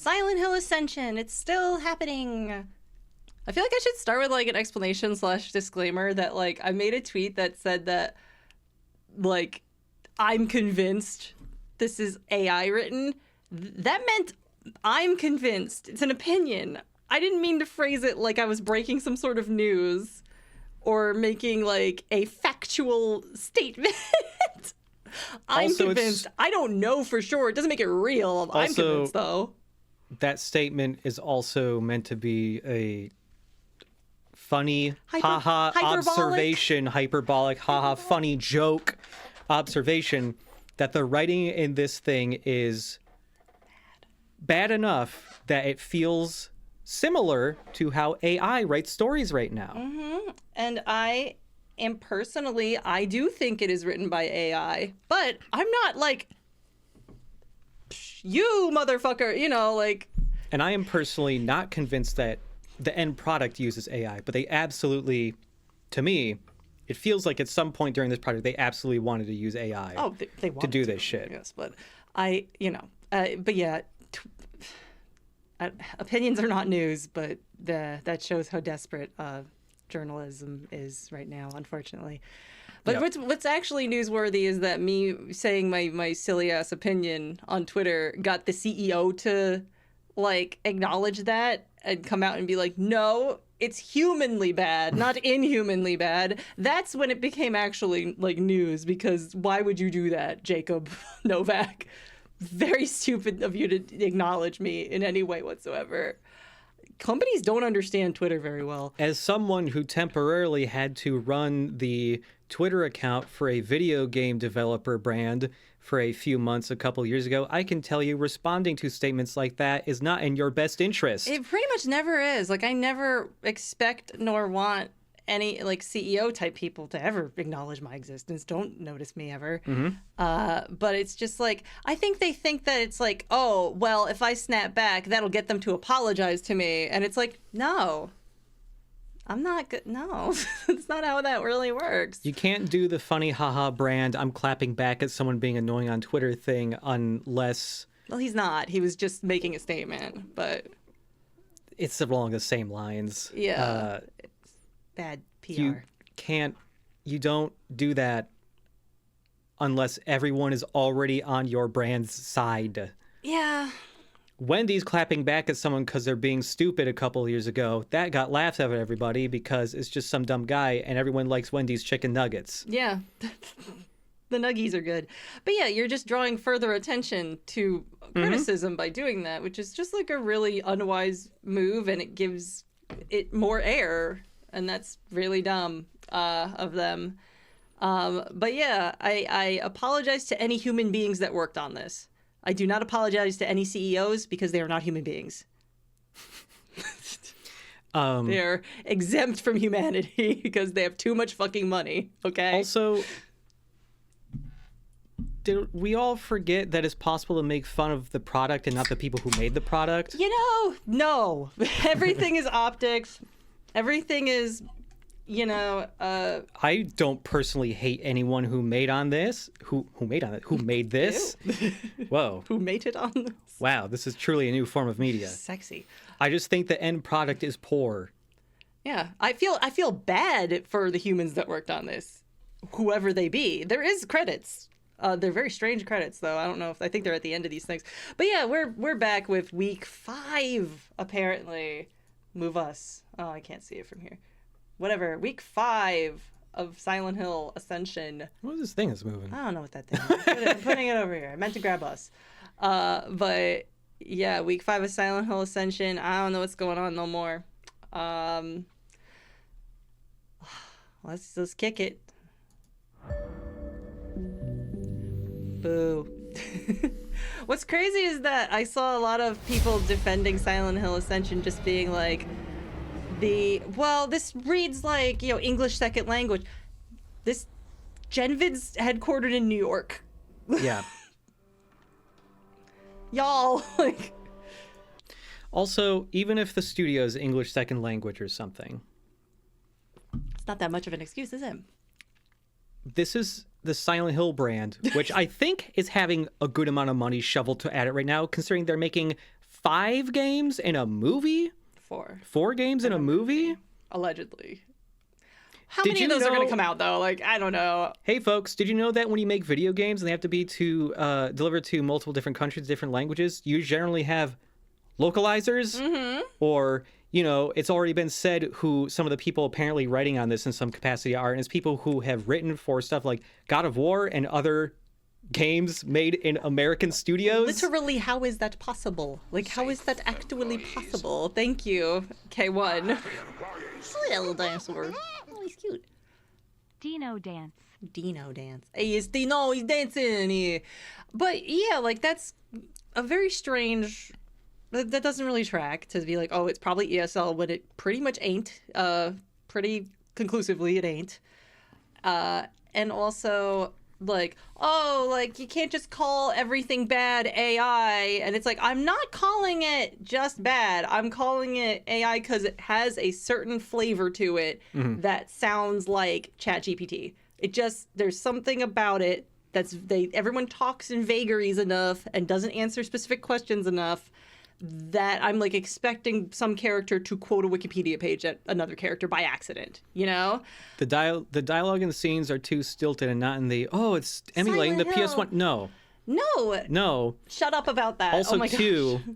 Silent Hill Ascension. It's still happening. I feel like I should start with like an explanation / disclaimer that like I made a tweet that said that like I'm convinced this is AI written. That meant I'm convinced. It's an opinion. I didn't mean to phrase it like I was breaking some sort of news or making like a factual statement. I'm convinced. I don't know for sure. It doesn't make it real. I'm convinced though. That statement is also meant to be a funny, haha, observation, hyperbolic, haha, funny joke observation that the writing in this thing is bad enough that it feels similar to how AI writes stories right now. Mm-hmm. And I do think it is written by AI, but I'm not like, you motherfucker, you know, like. And I am personally not convinced that the end product uses AI, but they absolutely, to me, it feels like at some point during this project, they absolutely wanted to use AI they to do this shit. Yes, but but yeah, opinions are not news, but that shows how desperate journalism is right now, unfortunately. But what's actually newsworthy is that me saying my silly ass opinion on Twitter got the CEO to like acknowledge that and come out and be like, no, it's humanly bad, not inhumanly bad. That's when it became actually like news, because why would you do that, Jacob Novak? Very stupid of you to acknowledge me in any way whatsoever. Companies don't understand Twitter very well. As someone who temporarily had to run the Twitter account for a video game developer brand for a few months a couple years ago, I can tell you responding to statements like that is not in your best interest. It pretty much never is. Like, I never expect nor want any like CEO type people to ever acknowledge my existence. Don't notice me ever. Mm-hmm. But it's just like, I think they think that it's like, oh, well, if I snap back, that'll get them to apologize to me. And it's like, no, I'm not good. No, it's not how that really works. You can't do the funny haha brand, I'm clapping back at someone being annoying on Twitter thing unless... Well, he's not. He was just making a statement, but... It's along the same lines. Yeah. It's bad PR. You don't do that unless everyone is already on your brand's side. Yeah. Wendy's clapping back at someone because they're being stupid a couple of years ago. That got laughed at everybody because it's just some dumb guy, and everyone likes Wendy's chicken nuggets. Yeah. The nuggies are good. But yeah, you're just drawing further attention to criticism by doing that, which is just like a really unwise move, and it gives it more air, and that's really dumb of them. But yeah, I apologize to any human beings that worked on this. I do not apologize to any CEOs because they are not human beings. They're exempt from humanity because they have too much fucking money, okay? Also, did we all forget that it's possible to make fun of the product and not the people who made the product? You know, no. Everything is optics. Everything is... I don't personally hate anyone who made this. Who made this? Whoa. Who made it on this? Wow, this is truly a new form of media. Sexy. I just think the end product is poor. Yeah, I feel bad for the humans that worked on this, whoever they be. There is credits. They're very strange credits, though. I think they're at the end of these things. But yeah, we're back with week 5, apparently. Move us. Oh, I can't see it from here. Whatever, week 5 of Silent Hill Ascension. What is this thing that's moving? I don't know what that thing is. I'm putting it over here. I meant to grab us. But yeah, week 5 of Silent Hill Ascension. I don't know what's going on no more. Let's kick it. Boo. What's crazy is that I saw a lot of people defending Silent Hill Ascension just being like, this reads like, English second language. This Genvid's headquartered in New York. Yeah. Y'all, like. Also, even if the studio is English second language or something, it's not that much of an excuse, is it? This is the Silent Hill brand, which I think is having a good amount of money shoveled at it right now, considering they're making 5 games in a movie? 4. 4 games in a movie? Allegedly. How Did many you of those are going know- to come out, though? Like, I don't know. Hey, folks, did you know that when you make video games and they have to be delivered to multiple different countries, different languages, you generally have localizers? Mm-hmm. Or, you know, it's already been said who some of the people apparently writing on this in some capacity are, and it's people who have written for stuff like God of War and other games made in American studios. Literally, how is that possible? Like, how is that actually possible? Thank you, K1. Little dinosaur. Oh, he's cute. Dino dance. Dino dance. Hey, it's Dino, he's dancing here. But yeah, like, that's a very strange... That doesn't really track to be like, oh, it's probably ESL when it pretty much ain't. Pretty conclusively, it ain't. And also... like, oh, like, you can't just call everything bad AI. And it's like, I'm not calling it just bad. I'm calling it AI because it has a certain flavor to it that sounds like ChatGPT. It just, there's something about it that's, everyone talks in vagaries enough and doesn't answer specific questions enough that I'm like expecting some character to quote a Wikipedia page at another character by accident, you know? The dialogue and scenes are too stilted and not in the, oh, it's emulating Silent the Hill. PS1. No. No. Shut up about that. Also, oh my too, gosh.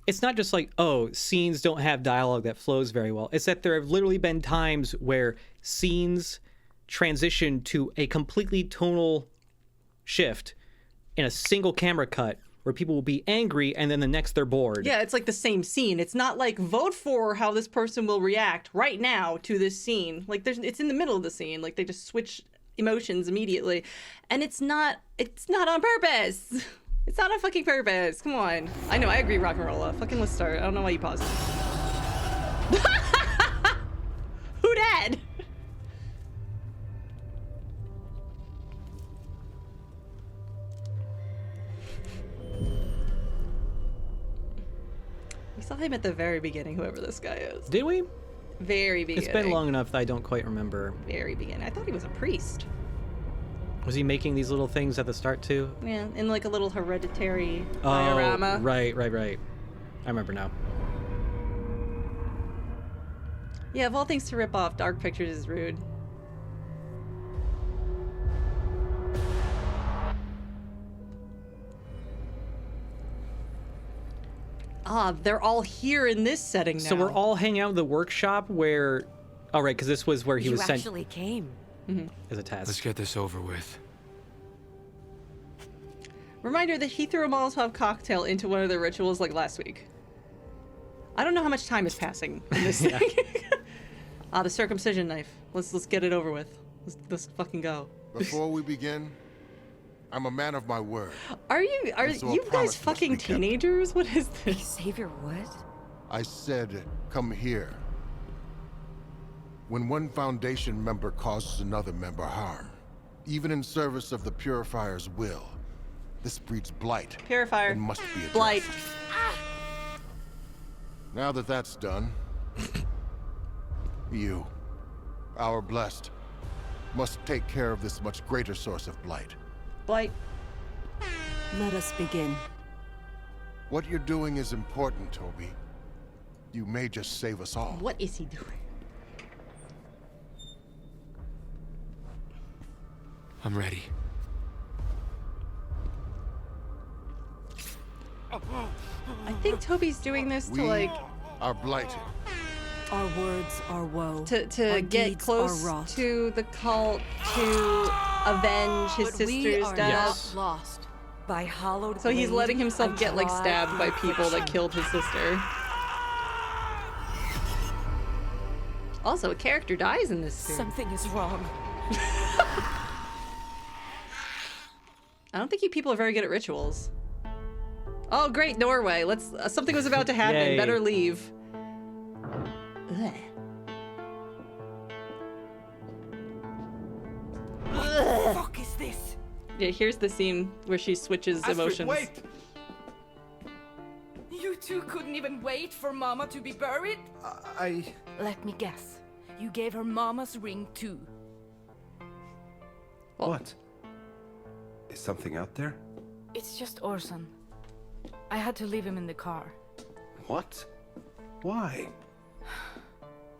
it's not just like, oh, scenes don't have dialogue that flows very well. It's that there have literally been times where scenes transition to a completely tonal shift in a single camera cut where people will be angry and then the next they're bored. Yeah, it's like the same scene. It's not like vote for how this person will react right now to this scene. Like it's in the middle of the scene. Like they just switch emotions immediately. And it's not on purpose. It's not on fucking purpose. Come on. I know, I agree, Rock and Rolla. Fucking let's start. I don't know why you paused. Who dat? We saw him at the very beginning, whoever this guy is. Did we? Very beginning. It's been long enough that I don't quite remember. Very beginning. I thought he was a priest. Was he making these little things at the start too? Yeah, in like a little hereditary diorama. Oh, right. I remember now. Yeah, of all things to rip off, Dark Pictures is rude. Ah, they're all here in this setting now. So we're all hanging out in the workshop where... Oh, right, because this was where he was sent... You actually came. As a test. Let's get this over with. Reminder that he threw a Molotov cocktail into one of the rituals like last week. I don't know how much time is passing in this thing. The circumcision knife. Let's get it over with. Let's fucking go. Before we begin, I'm a man of my word. Are you so a you promise guys must fucking be kept. teenagers? What is this? Xavier, what? I said, come here. When one Foundation member causes another member harm, even in service of the Purifier's will, this breeds blight. Purifier. And must be addressed. Blight. Now that that's done, you, our blessed, must take care of this much greater source of blight. Blight. Let us begin. What you're doing is important, Toby. You may just save us all. What is he doing? I'm ready. I think Toby's doing this to like are blighted. Our words are woe. to Our get deeds close are wrought. to the cult to avenge his But we sister's are death. not lost. By hallowed So he's blade, letting himself I get like drive stabbed by people that affliction. killed his sister. Also, a character dies in this scene. Something is wrong. I don't think you people are very good at rituals. Oh, great, Norway. Let's. Something was about to happen. Yay. Better leave. Ugh. What the fuck is this? Yeah, here's the scene where she switches emotions. Wait! You two couldn't even wait for Mama to be buried? Let me guess. You gave her Mama's ring too. What? Is something out there? It's just Orson. I had to leave him in the car. What? Why?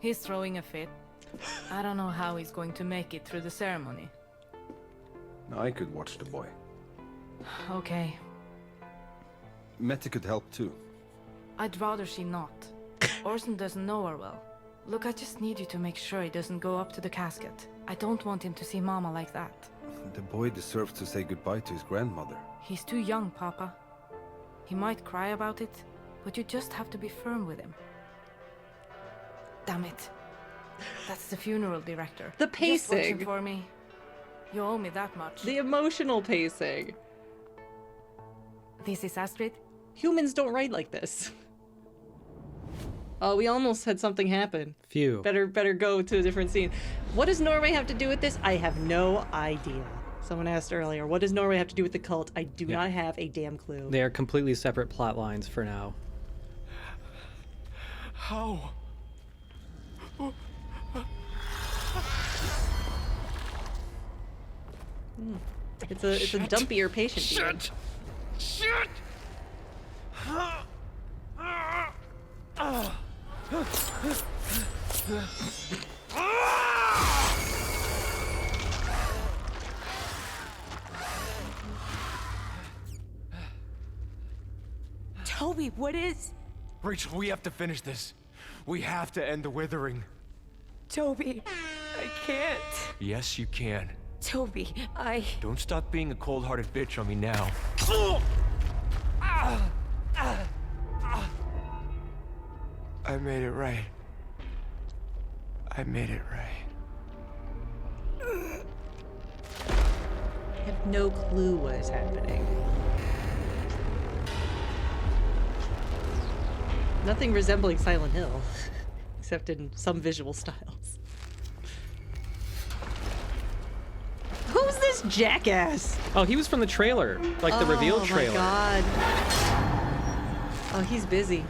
He's throwing a fit. I don't know how he's going to make it through the ceremony. I could watch the boy. Okay. Mette could help too. I'd rather she not. Orson doesn't know her well. Look, I just need you to make sure he doesn't go up to the casket. I don't want him to see Mama like that. The boy deserves to say goodbye to his grandmother. He's too young, Papa. He might cry about it, but you just have to be firm with him. Damn it. That's the funeral director. The Just watch him pacing. for me. You owe me that much. The emotional pacing. This is Astrid. Humans don't write like this. Oh, we almost had something happen. Phew. Better go to a different scene. What does Norway have to do with this? I have no idea. Someone asked earlier, what does Norway have to do with the cult? I do not have a damn clue. They are completely separate plot lines for now. How? It's a dumpier patient. Even. Shit! Toby, what is... Rachel, we have to finish this. We have to end the withering. Toby, I can't. Yes, you can. Toby, Don't stop being a cold-hearted bitch on me now. I made it right. I made it right. I have no clue what is happening. Nothing resembling Silent Hill, except in some visual styles. Who's this jackass? Oh, he was from the trailer, like the reveal trailer. Oh my god. Oh, he's busy.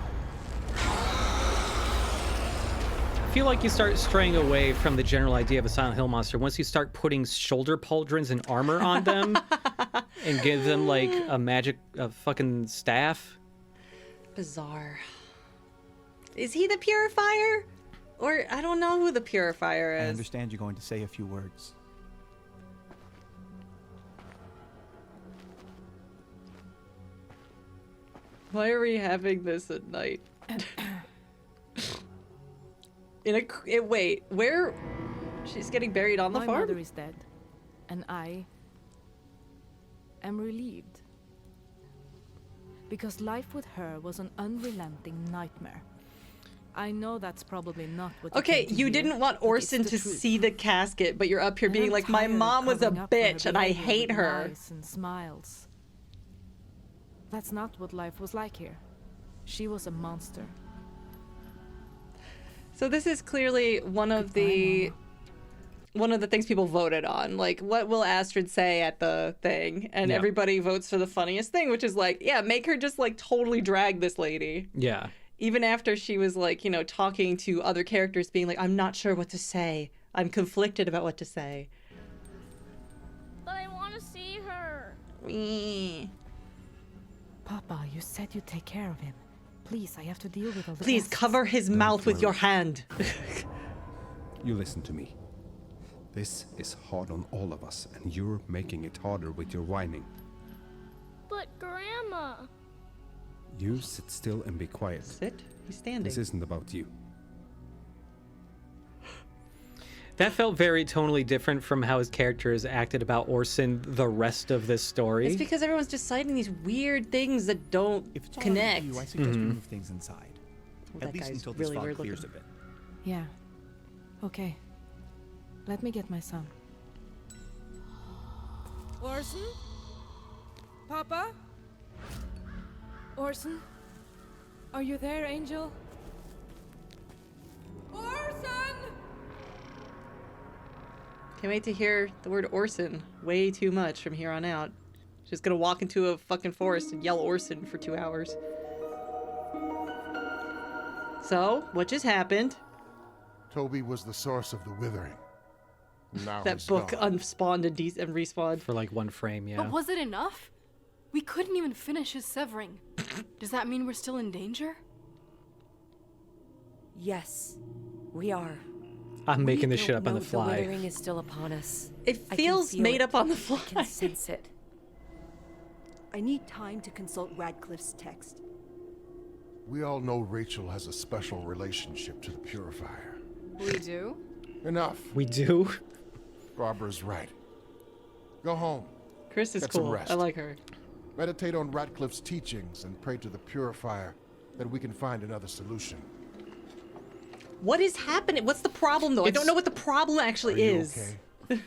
I feel like you start straying away from the general idea of a Silent Hill monster once you start putting shoulder pauldrons and armor on them and give them like a fucking staff. Bizarre. Is he the purifier? Or I don't know who the purifier I is. understand you're going to say a few words. Why are we having this at night? Wait, where? She's getting buried on the My farm? mother is dead, and I am relieved. Because life with her was an unrelenting nightmare. I know that's probably not what Okay, came to you hear, didn't want but it's Orson the to truth. see the casket, but you're up here And being I'm like, my tired of mom was a covering up for her bitch and I behavior hate with her. lies and smiles. That's not what life was like here. She was a monster. So this is clearly one of the things people voted on. Like, what will Astrid say at the thing? And everybody votes for the funniest thing, which is like, yeah, make her just like totally drag this lady. Yeah. Even after she was like, you know, talking to other characters, being like, I'm not sure what to say. I'm conflicted about what to say. But I want to see her. Papa, you said you'd take care of him. Please, I have to deal with all the Please guests. cover his mouth with your hand. You listen to me. This is hard on all of us, and you're making it harder with your whining. But Grandma. You sit still and be quiet. Sit? He's standing. This isn't about you. That felt very tonally different from how his character has acted about Orson the rest of this story. It's because everyone's just citing these weird things that don't If it's all connect. right with you, I suggest we move things inside. Well, that At least guy's until this really fog weird clears looking. a bit. Yeah. Okay. Let me get my son. Orson? Papa? Orson? Are you there, Angel? Orson! Can't wait to hear the word Orson way too much from here on out. Just gonna walk into a fucking forest and yell Orson for 2 hours. So, what just happened? Toby was the source of the withering. Now That he's book gone. unspawned and respawned. For like one frame, yeah. But was it enough? We couldn't even finish his severing. Does that mean we're still in danger? Yes, we are. I'm making this shit up on the fly. The withering is still upon us. It feels made up on the fly. I can sense it. I need time to consult Radcliffe's text. We all know Rachel has a special relationship to the Purifier. We do? Enough. We do? Barbara's right. Go home. Chris is Get some cool. rest. I like her. Meditate on Radcliffe's teachings and pray to the Purifier that we can find another solution. What is happening? What's the problem, though? I don't know what the problem actually is. Okay?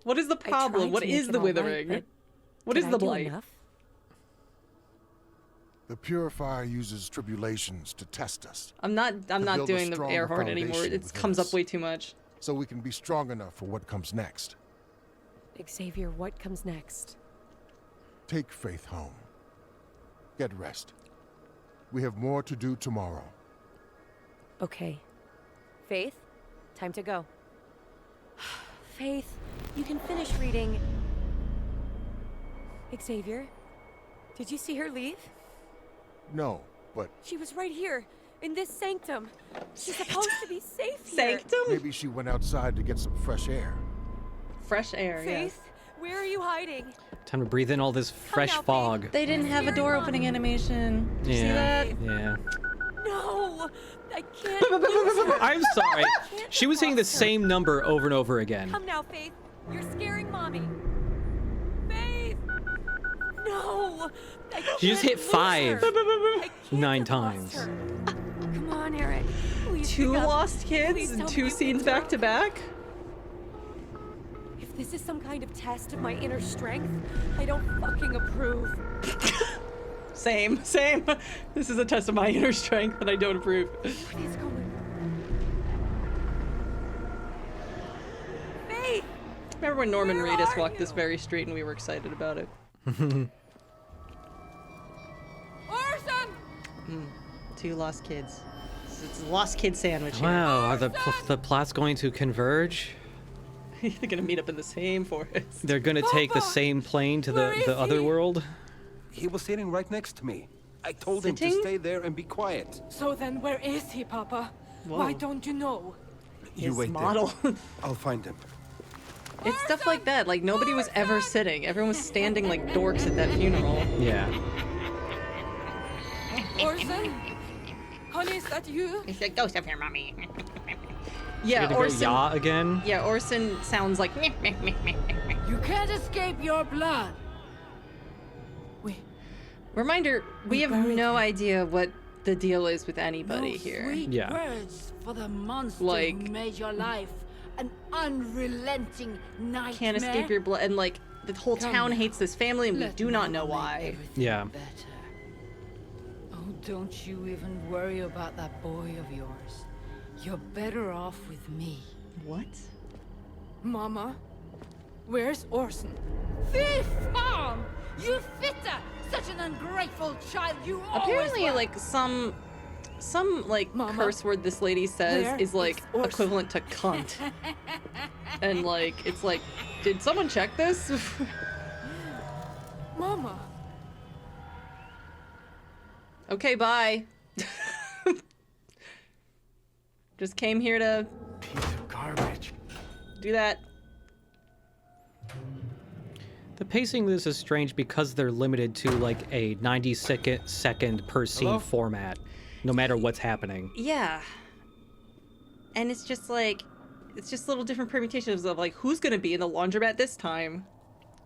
What is the problem? What is the withering? What is the blight? The Purifier uses tribulations to test us. I'm not doing the air horn anymore. foundation It within comes us. up way too much. So we can be strong enough for what comes next. Xavier, what comes next? Take Faith home. Get rest. We have more to do tomorrow. Okay. Faith, time to go. Faith, you can finish reading. Xavier, did you see her leave? No, but She was right here, in this sanctum. She's supposed to be safe here. Sanctum? maybe she went outside to get some fresh air. Fresh air, Faith, where are you hiding? Time to breathe in all this fresh now, Faith. fog. They didn't have a door opening animation. Did you see that? Yeah. No, I can't lose her. I'm sorry. I can't She was saying the trust her. same number over and over again. Come now, Faith. You're scaring Mommy. Faith! No! I She just can't hit lose 5 her. I can't 9 have times. lost her. Come on, Eric. Please Two pick up. lost kids Please and tell me 2 you scenes picked her back to up. back? If this is some kind of test of my inner strength, I don't fucking approve. Same. This is a test of my inner strength that I don't approve. What is going on? Faith! Remember when Norman Where Reedus are walked this you? very street and we were excited about it? Orson! 2 lost kids. It's a lost kid sandwich here. Wow, are the plots going to converge? They're gonna meet up in the same forest. They're gonna take the same plane to the other world? He was sitting right next to me. I told him Sitting? to stay there and be quiet. So then where is he, Papa? Why don't you know? You His wait model. there. I'll find him. It's stuff like that. Like, nobody was ever sitting. Everyone was standing like dorks at that funeral. Yeah. Orson? Honey, is that you? It's a ghost of your mommy. You Yeah, gonna go Orson. yaw again? Yeah, Orson sounds like. You can't escape your blood. Reminder: we have no idea what the deal is with anybody here. Yeah. Words for the monster Like- who made your life an unrelenting nightmare. Can't escape your blood, and like the whole Come town now. hates this family, and we Let do not know Mama make why. everything Yeah. Better. Oh, don't you even worry about that boy of yours. You're better off with me. What? Mama, where's Orson? Thief! Mom! You fitter! Such an ungrateful child you Apparently, always were. like some like Mama, curse word this lady says where is like is Orson? equivalent to cunt, and like it's like, did someone check this? Mama. Okay, bye. Just came here to Piece of garbage. do that. The pacing of this is strange because they're limited to like a 90-second per scene Hello? format, no matter what's happening. Yeah. And it's just like, it's just little different permutations of like who's gonna be in the laundromat this time.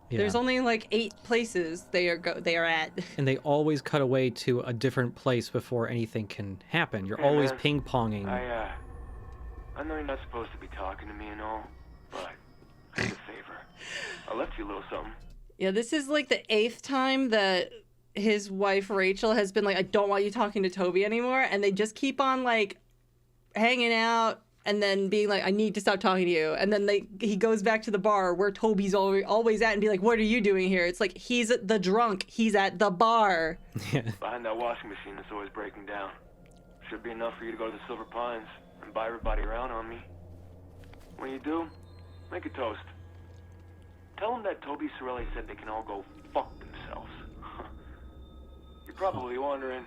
Yeah. There's only like 8 places they are at. And they always cut away to a different place before anything can happen. You're Hey, always man. ping-ponging. I know you're not supposed to be talking to me and all, but I need a favor. I left you a little something. Yeah, this is like the 8th time that his wife Rachel has been like, I don't want you talking to Toby anymore, and they just keep on like hanging out and then being like, I need to stop talking to you, and then he goes back to the bar where Toby's always at and be like, what are you doing here? It's like, he's the drunk, he's at the bar. Behind that washing machine that's always breaking down. Should be enough for you to go to the Silver Pines and buy everybody around on me. When you do, make a toast. Tell them that Toby Sorelli said they can all go fuck themselves. themselves. You're probably wondering,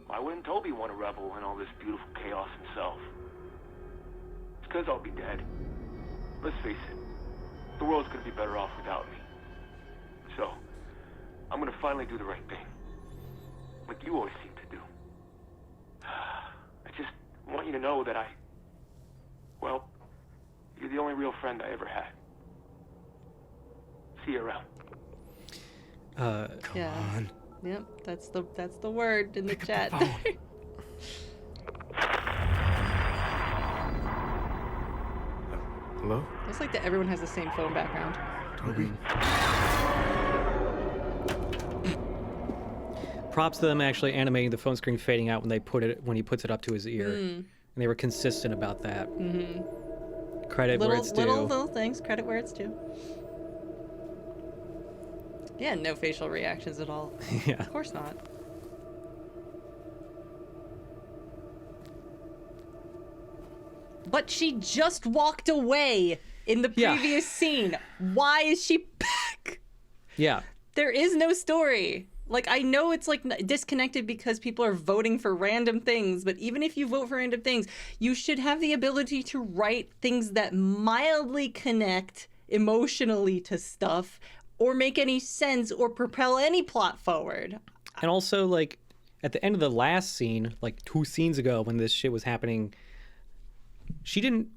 why wouldn't Toby want to revel in all this beautiful chaos himself? It's because I'll be dead. Let's face it, the world's gonna be better off without me. So, I'm gonna finally do the right thing. Like you always seem to do. I just want you to know that well, you're the only real friend I ever had. See you around. Come on. Yep, that's the word in the chat. Hello? It's like that everyone has the same phone background. Toby? Props to them actually animating the phone screen fading out when he puts it up to his ear. And they were consistent about that. Credit where it's due. Little things, credit where it's due. Yeah, no facial reactions at all. Yeah. Of course not. But she just walked away in the previous scene. Why is she back? Yeah. There is no story. Like, I know it's like disconnected because people are voting for random things, but even if you vote for random things, you should have the ability to write things that mildly connect emotionally to stuff or make any sense or propel any plot forward. And also, like, at the end of the last scene, like 2 scenes ago when this shit was happening, she didn't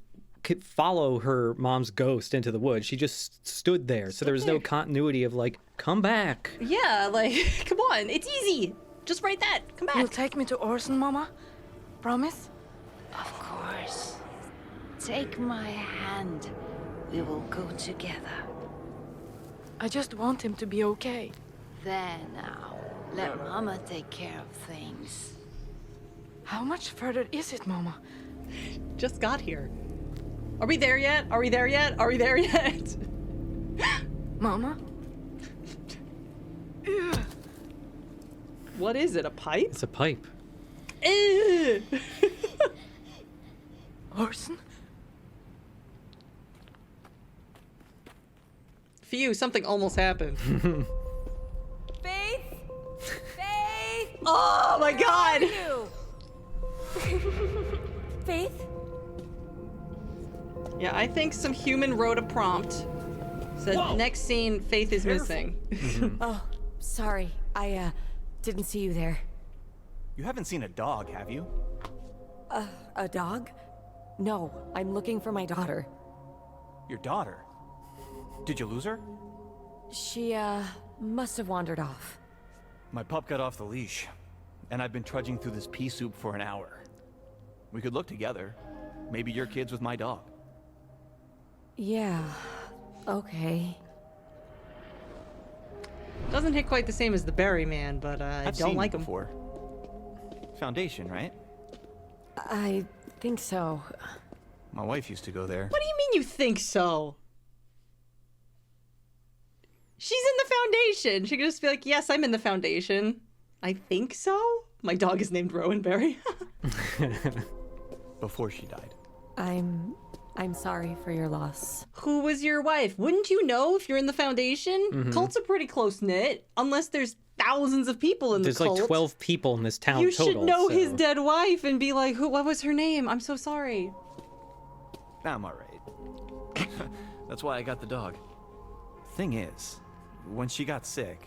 follow her mom's ghost into the woods. She just stood there. So there was no continuity of, like, come back. Yeah, like, come on. It's easy. Just write that. Come back. You'll take me to Orson, Mama? Promise? Of course. Take my hand. We will go together. I just want him to be okay. There now. Let Mama take care of things. How much further is it, Mama? Just got here. Are we there yet? Are we there yet? Are we there yet? Mama? What is it? A pipe? It's a pipe. Orson? Phew, something almost happened. Faith? Faith? Oh my God! Faith? Yeah, I think some human wrote a prompt. Said next scene, Faith is missing. Oh, sorry. I didn't see you there. You haven't seen a dog, have you? A dog? No, I'm looking for my daughter. Your daughter? Did you lose her? She, must have wandered off. My pup got off the leash, and I've been trudging through this pea soup for an hour. We could look together. Maybe your kid's with my dog. Yeah, okay. Doesn't hit quite the same as the Berry Man, but I I've don't seen like you him. before. Foundation, right? I think so. My wife used to go there. What do you mean you think so? She's in the Foundation. She could just be like, yes, I'm in the Foundation. I think so? My dog is named Rowan Berry. Before she died. I'm sorry for your loss. Who was your wife? Wouldn't you know if you're in the Foundation? Cults are pretty close-knit, unless there's thousands of people in the cult. There's like 12 people in this town you total. should know so. his dead wife and be like, what was her name? I'm so sorry. I'm alright. That's why I got the dog. Thing is, when she got sick,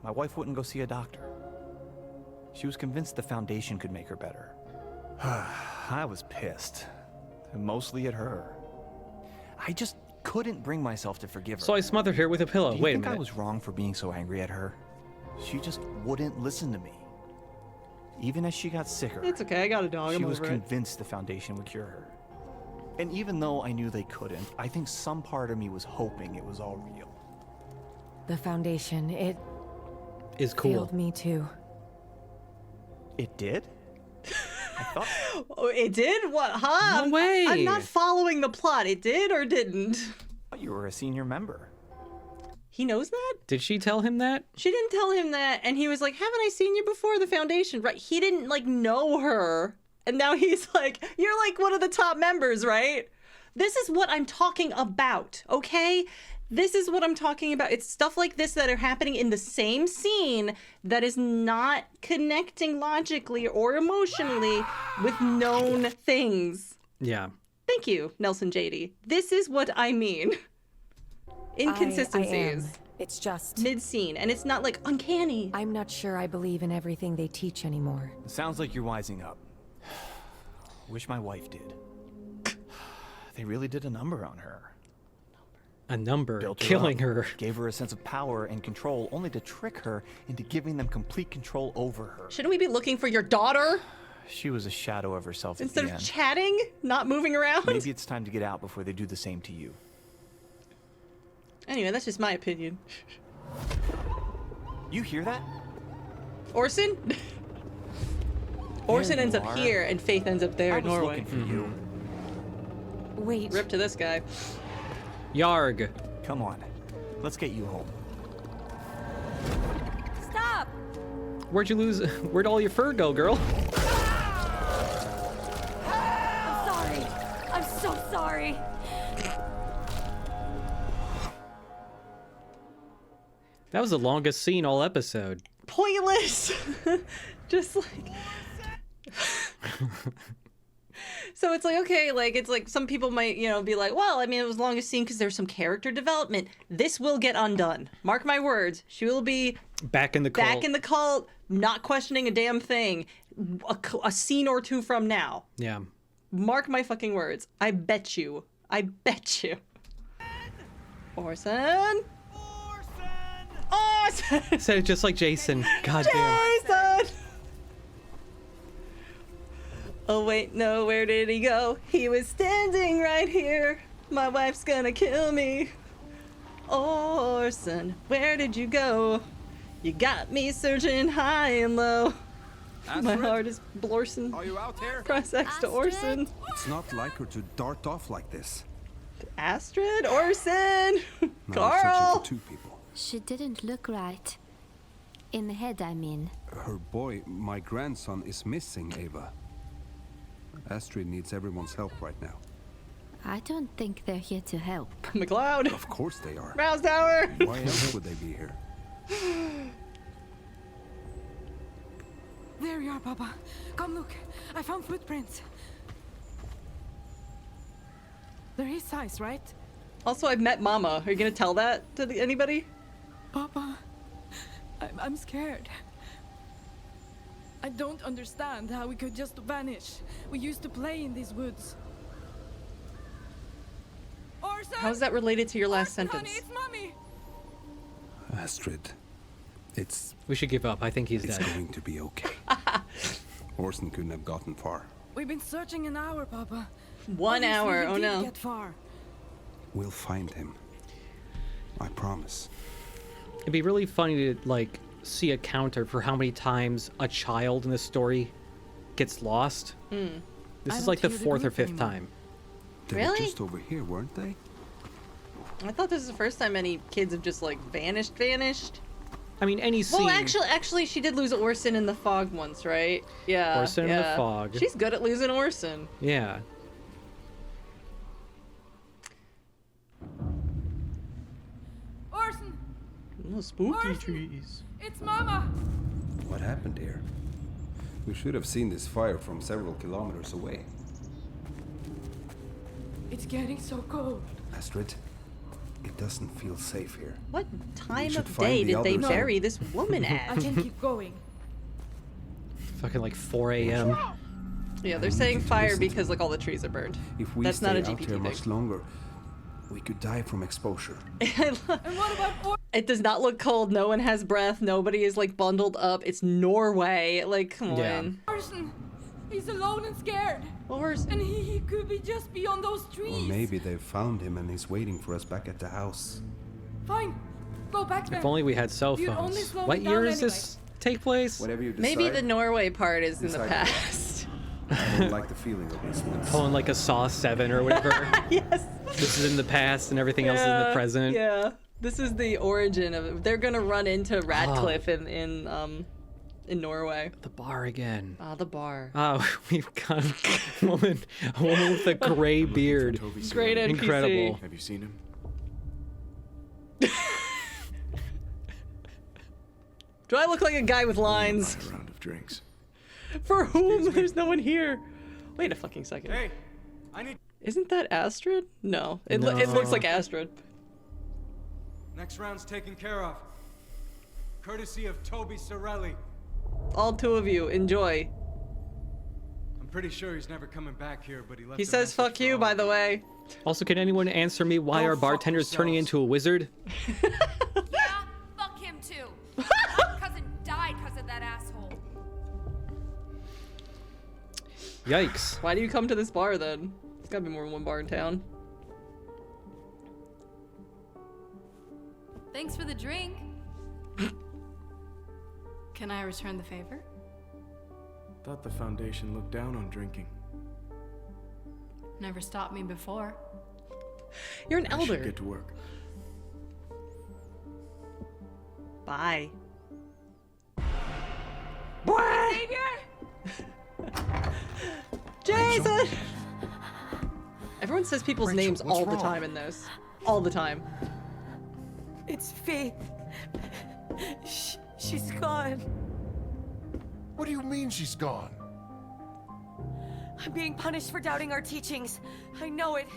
my wife wouldn't go see a doctor. She was convinced the Foundation could make her better. I was pissed. Mostly at her. I just couldn't bring myself to forgive her. So I smothered her with a pillow. Do you Wait a think minute. I was wrong for being so angry at her? She just wouldn't listen to me. Even as she got sicker, It's okay, I got a dog. she I'm was over it. convinced the Foundation would cure her. And even though I knew they couldn't, I think some part of me was hoping it was all real. The Foundation, it Is cool. failed me too. It did? I thought... Oh, it did? What? Huh? No way. I'm not following the plot. It did or didn't? you were a senior member. He knows that? Did she tell him that? She didn't tell him that, and he was like, haven't I seen you before the Foundation? Right? He didn't, like, know her. And now he's like, you're like one of the top members, right? This is what I'm talking about, okay? This is what I'm talking about. It's stuff like this that are happening in the same scene that is not connecting logically or emotionally with known things. Yeah. Thank you, Nelson JD. This is what I mean. Inconsistencies. It's just mid-scene, and it's not like uncanny. I'm not sure I believe in everything they teach anymore. Sounds like you're wising up. Wish my wife did. They really did a number on her. A number, Built killing up, her. Gave her a sense of power and control, only to trick her into giving them complete control over her. Shouldn't we be looking for your daughter? She was a shadow of herself Instead at the of end. chatting, not moving around? Maybe it's time to get out before they do the same to you. Anyway, that's just my opinion. You hear that? Orson? Orson ends up are. here, and Faith ends up there in Norway. Looking for you. Wait. Rip to this guy. Yarg. Come on. Let's get you home. Stop! Where'd all your fur go, girl? I'm sorry. I'm so sorry. That was the longest scene all episode. Pointless! Just like... So it's like, okay, like, it's like some people might, be like, well, I mean, it was the longest scene because there's some character development. This will get undone. Mark my words. She will be back in the cult. Back in the cult, not questioning a damn thing. A scene or two from now. Yeah. Mark my fucking words. I bet you. I bet you. Orson! Orson! Said it just like Jason. God damn. Jason! Oh wait, no, where did he go? He was standing right here. My wife's gonna kill me. Orson, where did you go? You got me searching high and low. Astrid? My heart is Blorson. Are you out here? Press X to Orson. It's not like her to dart off like this. Astrid? Orson? Now we're Carl? searching for two people. She didn't look right. In the head, I mean. Her boy, my grandson, is missing, Ava. Astrid needs everyone's help right now. I don't think they're here to help. McLeod. Of course they are. Rouse Tower. Why else would they be here? There you are, Papa. Come look. I found footprints. They're his size, right? Also, I've met Mama. Are you gonna tell that to anybody? Papa, I'm scared. I don't understand how we could just vanish. We used to play in these woods. Orson! How's that related to your last Orson, sentence? Honey, it's Mommy! Astrid, we should give up. I think he's it's dead. going to be okay. Orson couldn't have gotten far. We've been searching an hour, Papa. 1 hour, Obviously, he oh did no. Get far. We'll find him. I promise. It'd be really funny to, like, see a counter for how many times a child in this story gets lost. This is like the 4th or 5th time. They Really? were just over here, weren't they? I thought this was the first time any kids have just like vanished. I mean, any scene. Well, actually, she did lose Orson in the fog once, right? Yeah. Orson in the fog. She's good at losing Orson. Yeah. Orson! Oh, spooky Orson! trees. It's Mama! What happened here? We should have seen this fire from several kilometers away. It's getting so cold. Astrid, it doesn't feel safe here. What time should of find day the did they others. bury this woman I at? can keep going. Fucking like 4 a.m. Yeah, they're We saying need to fire listen to because like all the trees are burned. If we That's stay not a out GPT here thing. much longer, we could die from exposure. And what about Orson? It does not look cold. No one has breath. Nobody is like bundled up. It's Norway. Like, come on. Orson! He's alone and scared. Orson. And he could be just beyond those trees. Or maybe they've found him and he's waiting for us back at the house. Fine. Go back there. If only we had cell You'd only phones. slow What me year down does this take place? Whatever you decide. Maybe the Norway part is in the Decide. past. I don't like the feeling of these woods. Pulling like a Saw 7 or whatever. Yes. This is in the past and everything else is in the present. Yeah. This is the origin of it. They're gonna run into Radcliffe in Norway. The bar again. Ah, the bar. Oh, we've got a woman with a gray beard. Great NPC. Incredible. Have you seen him? Do I look like a guy with lines? A round of drinks. For whom? There's no one here. Wait a fucking second. Hey, I need. Isn't that Astrid? No. It No. looks like Astrid. Next round's taken care of. Courtesy of Toby Sorelli. All two of you, enjoy. I'm pretty sure he's never coming back here, but he left. He says fuck you, by the way. Also, can anyone answer me why Go our fuck bartender's turning yourselves. into a wizard? Yeah, fuck him too. My cousin died because of that asshole. Yikes. Why do you come to this bar then? There's gotta be more than one bar in town. Thanks for the drink. Can I return the favor? Thought the Foundation looked down on drinking. Never stopped me before. You're an I should elder. get to work. Bye. Jason! Everyone says people's Rachel, names what's all the wrong? time in this. All the time. It's Faith. She's gone. What do you mean she's gone? I'm being punished for doubting our teachings. I know it.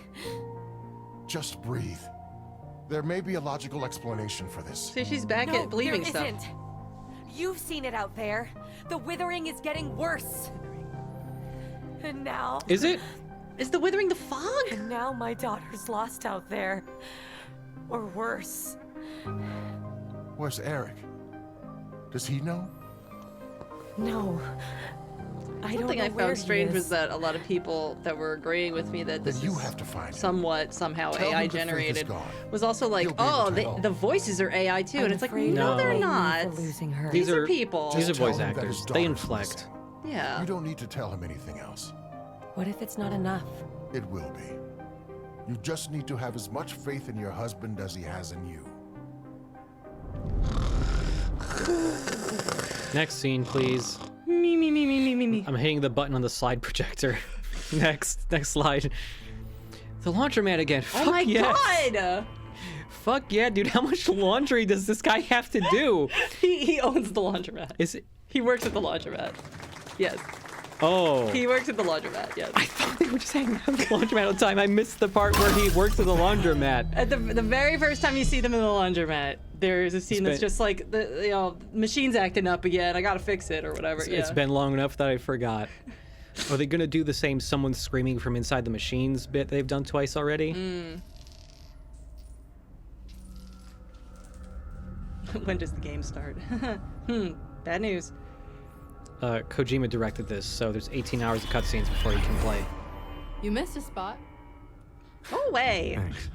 Just breathe. There may be a logical explanation for this. See, she's back No, at believing there stuff. isn't. You've seen it out there. The withering is getting worse. And now... Is it? Is the withering the fog? And now my daughter's lost out there. Or worse. Where's Eric? Does he know? No. I One don't thing know I where found he strange is. was that a lot of people that were agreeing with me that this Then you is have to find him. somewhat somehow Tell him AI that Faith is generated gone. was also like, He'll be able oh, to help. the voices are AI too, I'm and it's like, afraid no, No. they're I not. for losing her. These are people. These are Just tell voice him that actors. his They daughter's inflect. missing. Yeah. You don't need to tell him anything else. What if it's not enough? It will be. You just need to have as much faith in your husband as he has in you. Next scene, please. Me. I'm hitting the button on the slide projector. Next slide. The laundromat again. Oh Fuck my yes. god! Fuck yeah, dude. How much laundry does this guy have to do? He owns the laundromat. Is it? He works at the laundromat. Yes. Oh. He works at the laundromat, yes. I thought they were just hanging out at the laundromat all the time. I missed the part where he works at the laundromat. At the very first time you see them in the laundromat, there's a scene that's been- just like, the machine's acting up again, I gotta fix it, or whatever. It's been long enough that I forgot. Are they gonna do the same someone screaming from inside the machines bit they've done twice already? When does the game start? Bad news. Kojima directed this, so there's 18 hours of cutscenes before you can play. You missed a spot. Go away. Thanks.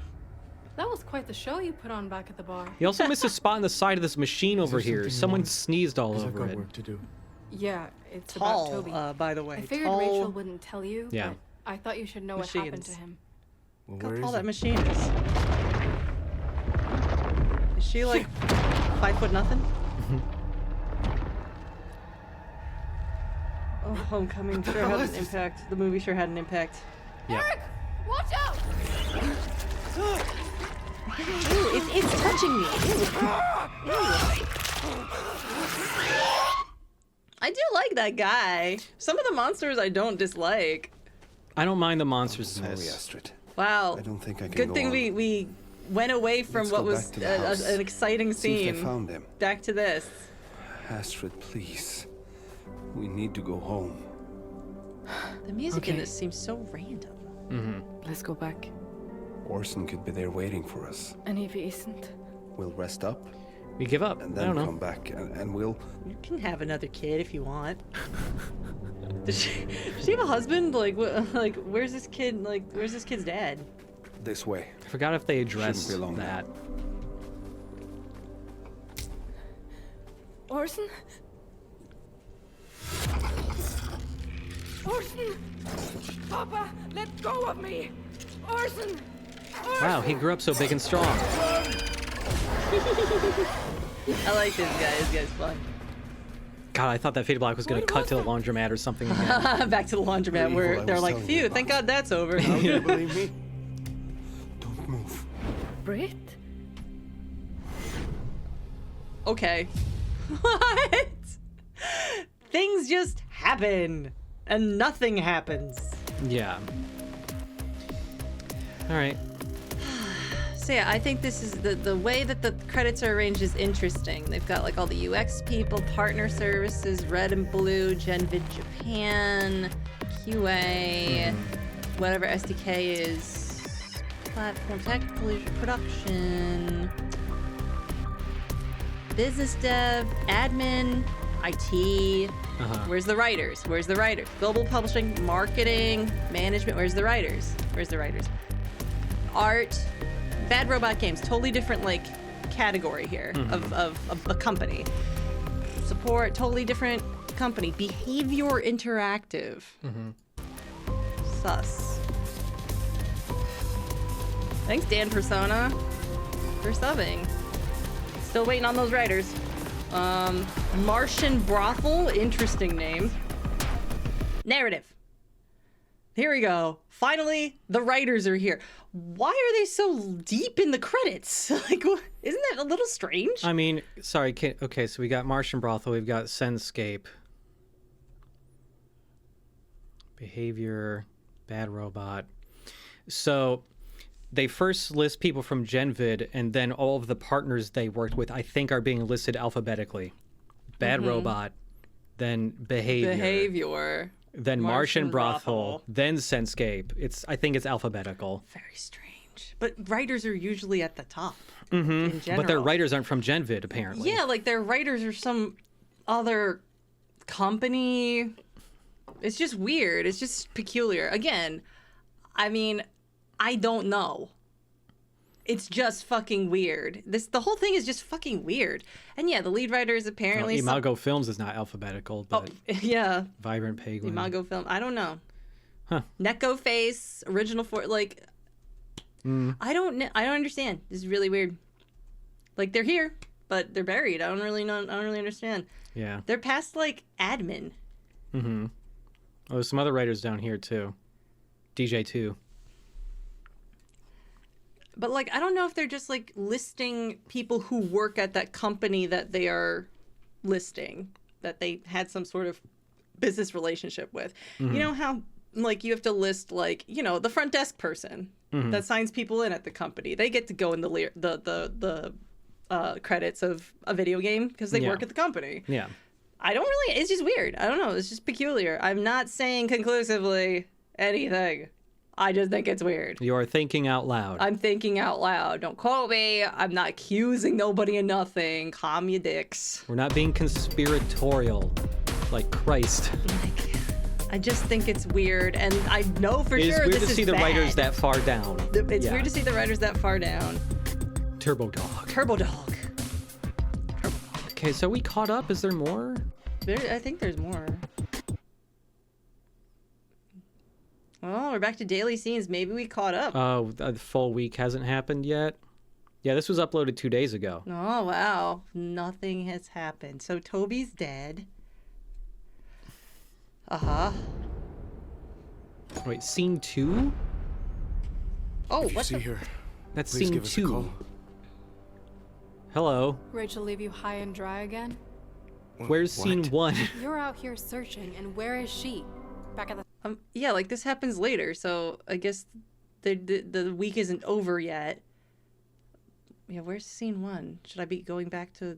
That was quite the show you put on back at the bar. You also missed a spot on the side of this machine over there here. something Someone wrong? sneezed all I've over got it. work to do. Yeah, it's Tall, about Toby. by the way. I figured Tall. Rachel wouldn't tell you, Yeah. but I thought you should know what happened to machines. him. Well, Look where how tall is that he? machine is. Is she like 5 foot nothing? Oh, Homecoming sure had an impact. The movie sure had an impact. Yeah. Eric, watch out! Ooh, it's touching me. I do like that guy. Some of the monsters I don't dislike. I don't mind the monsters in Sorry, this. Astrid. Wow. I don't think I can Good go thing on. we went away from Let's what go was back to the house. an exciting See if they scene. found him. Back to this. Astrid, please. We need to go home. The music in Okay. this seems so random. Mm-hmm. Let's go back. Orson could be there waiting for us. And if he isn't? We'll rest up We give up. and I then don't know. come back and we'll... You can have another kid if you want. Does she have a husband? Like, where's this kid? Like, where's this kid's dad? This way. I forgot if they addressed Shouldn't be long that. Orson? Orson! Papa, let go of me! Orson! Wow, he grew up so big and strong. I like this guy. This guy's fun. God, I thought that Fade Black was gonna cut to the laundromat or something again. Back to the laundromat where I they're was like, telling you phew, thank God that's over. Now you believe me? Don't move. Brit? Okay. What? Things just happen, and nothing happens. Yeah. All right. So yeah, I think this is the way that the credits are arranged is interesting. They've got like all the UX people, partner services, red and blue, GenVid Japan, QA, whatever SDK is, platform, tech, production, business dev, admin, IT. Where's the writers? Where's the writers? Global publishing, marketing, management. Where's the writers? Where's the writers? Art. Bad Robot Games, totally different like category here of a company. Support, totally different company. Behavior Interactive. Sus. Thanks, Dan Persona, for subbing. Still waiting on those writers. Martian Brothel, interesting name. Narrative. Here we go. Finally, the writers are here. Why are they so deep in the credits? Like, isn't that a little strange? I mean, sorry. Okay, so we got Martian Brothel. We've got Senscape. Behavior, Bad Robot. So they first list people from GenVid, and then all of the partners they worked with, I think, are being listed alphabetically. Bad Robot, then Behavior. Then Martian Brothel, then Senscape. I think it's alphabetical. Very strange. But writers are usually at the top. In general. But their writers aren't from GenVid, apparently. Yeah, like their writers are some other company. It's just weird. It's just peculiar. Again, I mean, I don't know. It's just fucking weird. The whole thing is just fucking weird. And yeah, the lead writer is apparently Imago Films is not alphabetical, but yeah. Vibrant Penguin. Imago Film. I don't know. Huh. Neko Face, original for like I don't understand. This is really weird. Like they're here, but they're buried. I don't really understand. Yeah. They're past like admin. Oh, there's some other writers down here too. DJ2. But, like, I don't know if they're just, like, listing people who work at that company that they are listing, that they had some sort of business relationship with. You know how, like, you have to list, like, you know, the front desk person that signs people in at the company. They get to go in the credits of a video game because they work at the company. Yeah. It's just weird. I don't know. It's just peculiar. I'm not saying conclusively anything. I just think it's weird. You are thinking out loud. I'm thinking out loud. Don't quote me. I'm not accusing nobody of nothing. Calm your dicks. We're not being conspiratorial, like Christ. I just think it's weird, and I know for sure this is bad. It's weird to see the writers that far down. It's weird to see the writers that far down. Turbo Dog. Okay, so we caught up. Is there more? I think there's more. Well, we're back to daily scenes. Maybe we caught up. Oh, the full week hasn't happened yet? Yeah, this was uploaded 2 days ago. Oh, wow. Nothing has happened. So Toby's dead. Wait, scene 2? Oh, if you see her, that's please scene give us a 2. call. Hello. Rachel leave you high and dry again? Where's scene 1? You're out here searching, and where is she? Back at the... Yeah, like this happens later, so I guess the week isn't over yet. Yeah, where's scene 1? Should I be going back to,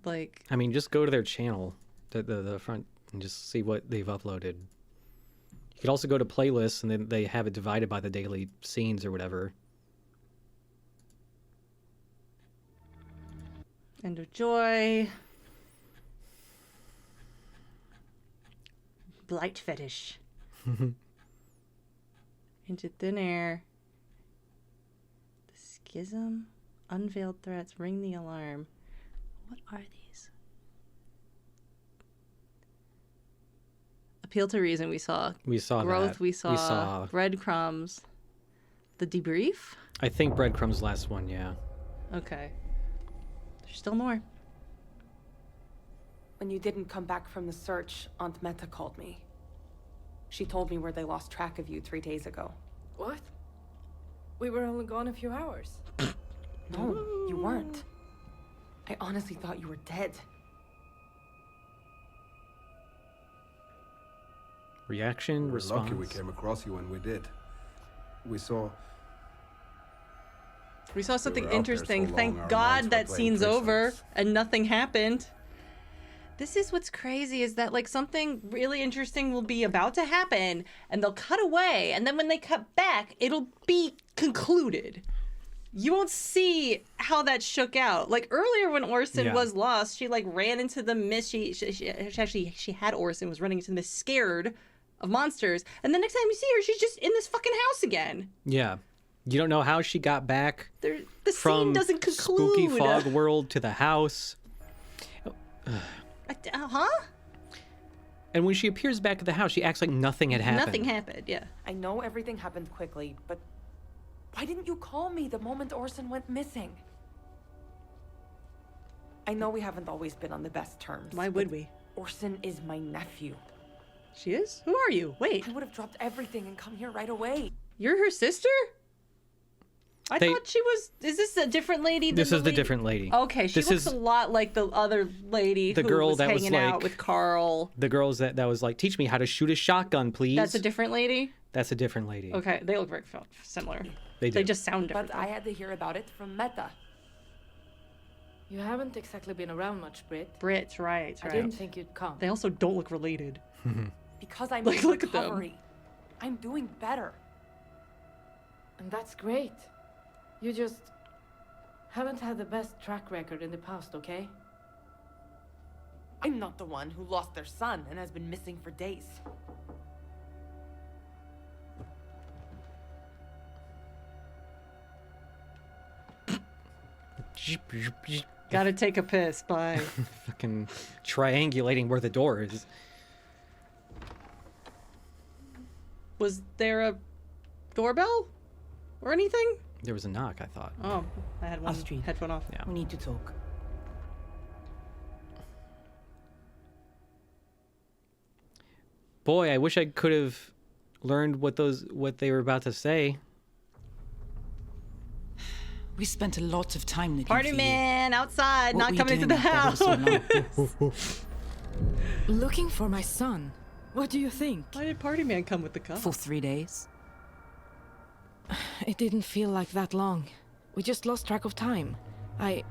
like... I mean, just go to their channel, the front, and just see what they've uploaded. You could also go to playlists, and then they have it divided by the daily scenes or whatever. End of Joy. Blight Fetish. Into Thin Air. The Schism. Unveiled Threats. Ring the Alarm. What are these? Appeal to Reason we saw. We saw Growth that. we saw. Breadcrumbs. The Debrief? I think Breadcrumbs last one, yeah. Okay. There's still more. When you didn't come back from the search, Aunt Meta called me. She told me where they lost track of you 3 days ago. What? We were only gone a few hours. No, you weren't. I honestly thought you were dead. Reaction, We're response. lucky we came across you when we did. We saw something were out there interesting. so long, Thank our God minds were that playing scene's tricks on over us. and nothing happened. This is what's crazy, is that like something really interesting will be about to happen and they'll cut away, and then when they cut back, it'll be concluded. You won't see how that shook out. Like earlier when Orson was lost, she like ran into the mist. She had Orson, was running into the mist, scared of monsters. And the next time you see her, she's just in this fucking house again. Yeah. You don't know how she got back The from scene doesn't conclude. spooky fog world to the house. Huh? And when she appears back at the house, she acts like nothing had happened. Nothing happened, yeah. I know everything happened quickly, but why didn't you call me the moment Orson went missing? I know we haven't always been on the best terms. Why would we? Orson is my nephew. She is? Who are you? Wait. I would have dropped everything and come here right away. You're her sister? I thought she was... Is this a different lady? This is the different lady. Okay, she looks a lot like the other lady the who girl was that was hanging out like- with Carl. The girls that was like, teach me how to shoot a shotgun, please. That's a different lady? That's a different lady. Okay, they look very similar. They do. They just sound different. But I had to hear about it from Meta. You haven't exactly been around much, Britt. Brit, right. I didn't think you'd come. They also don't look related. Because I'm Like, in look at them. recovery. I'm doing better. And that's great. You just haven't had the best track record in the past, okay? I'm not the one who lost their son and has been missing for days. Gotta take a piss, bye. Fucking triangulating where the door is. Was there a doorbell? Or anything? There was a knock, I thought. Oh, I had one headphone off. Yeah. We need to talk. Boy, I wish I could have learned what they were about to say. We spent a lot of time looking Party for man outside, What not were you coming into doing the out there house. so Looking for my son. What do you think? Why did Party Man come with the car? For 3 days? It didn't feel like that long. We just lost track of time. I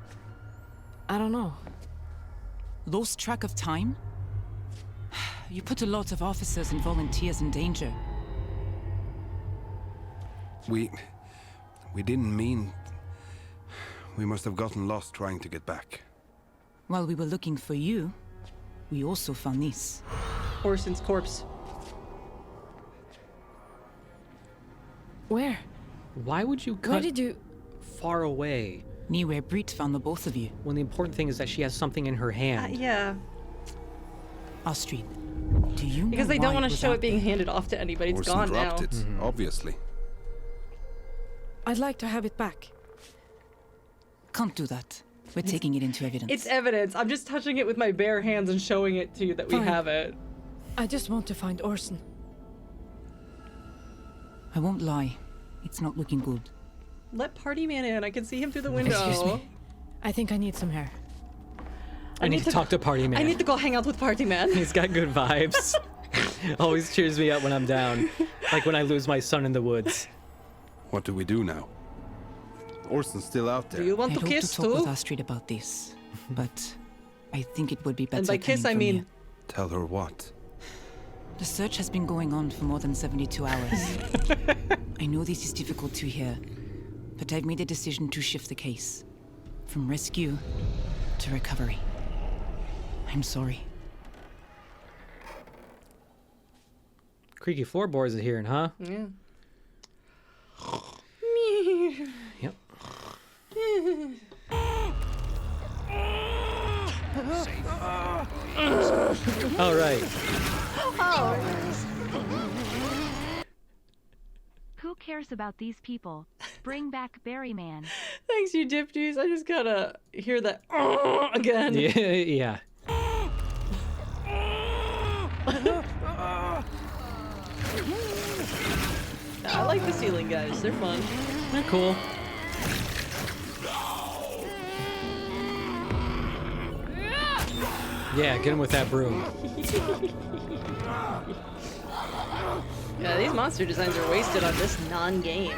don't know. Lost track of time? You put a lot of officers and volunteers in danger. We didn't mean... We must have gotten lost trying to get back. While we were looking for you, we also found this. Orson's corpse. Where? Why would you cut Where did you... far away? Near where Brit found the both of you. When the important thing is that she has something in her hand. Yeah. Astrid, do you know Because they why don't want to was show out it being there? handed off to anybody. It's Orson gone now. dropped it, obviously. I'd like to have it back. Can't do that. We're taking it into evidence. It's evidence. I'm just touching it with my bare hands and showing it to you that we Fine. have it. I just want to find Orson. I won't lie. It's not looking good. Let Party Man in. I can see him through the window. Excuse me. I think I need some hair. I need to talk to Party Man. I need to go hang out with Party Man. He's got good vibes. Always cheers me up when I'm down. Like when I lose my son in the woods. What do we do now? Orson's still out there. Do you want I'd to hope kiss to talk with too? Astrid about this, but I think it would be better And by kiss, coming I from mean... you. Tell her what? The search has been going on for more than 72 hours. I know this is difficult to hear, but I've made a decision to shift the case. From rescue to recovery. I'm sorry. Creaky floorboards are here, huh? Yeah. Yep. All right. Who cares about these people? Bring back Berryman. Thanks, you dip juice. I just gotta hear that again. Yeah. I like the ceiling guys. They're fun. They're cool. Yeah, get him with that broom. Yeah, these monster designs are wasted on this non-game.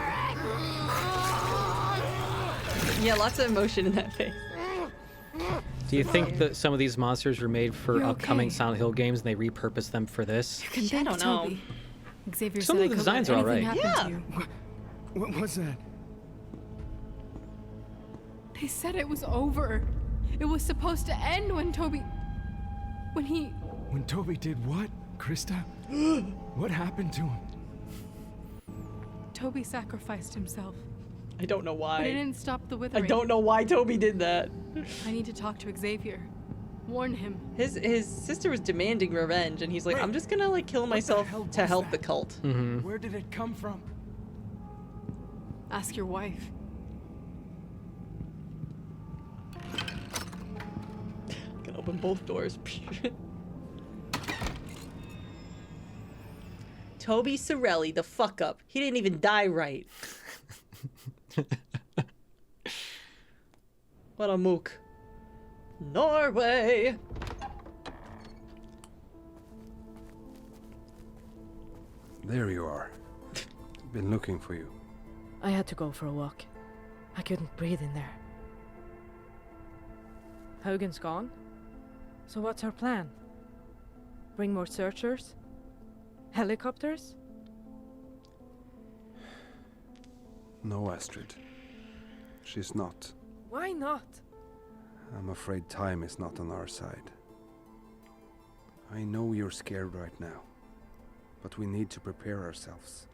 Yeah, lots of emotion in that face. Do you think that some of these monsters were made for upcoming Silent Hill games and they repurposed them for this? You can thank Toby. Xavier Some of the designs are alright. Yeah. What was that? They said it was over. It was supposed to end when Toby... When Toby did what, Krista? What happened to him? Toby sacrificed himself. I don't know why. But it didn't stop the withering. I don't know why Toby did that. I need to talk to Xavier. Warn him. His sister was demanding revenge, and he's like, I'm just gonna like kill myself to help the cult. Mm-hmm. Where did it come from? Ask your wife. Gonna open both doors. Toby Sorelli, the fuck up. He didn't even die right. What a mook. Norway! There you are. Been looking for you. I had to go for a walk. I couldn't breathe in there. Hogan's gone? So what's our plan? Bring more searchers? Helicopters? No, Astrid. She's not. Why not? I'm afraid time is not on our side. I know you're scared right now, but we need to prepare ourselves.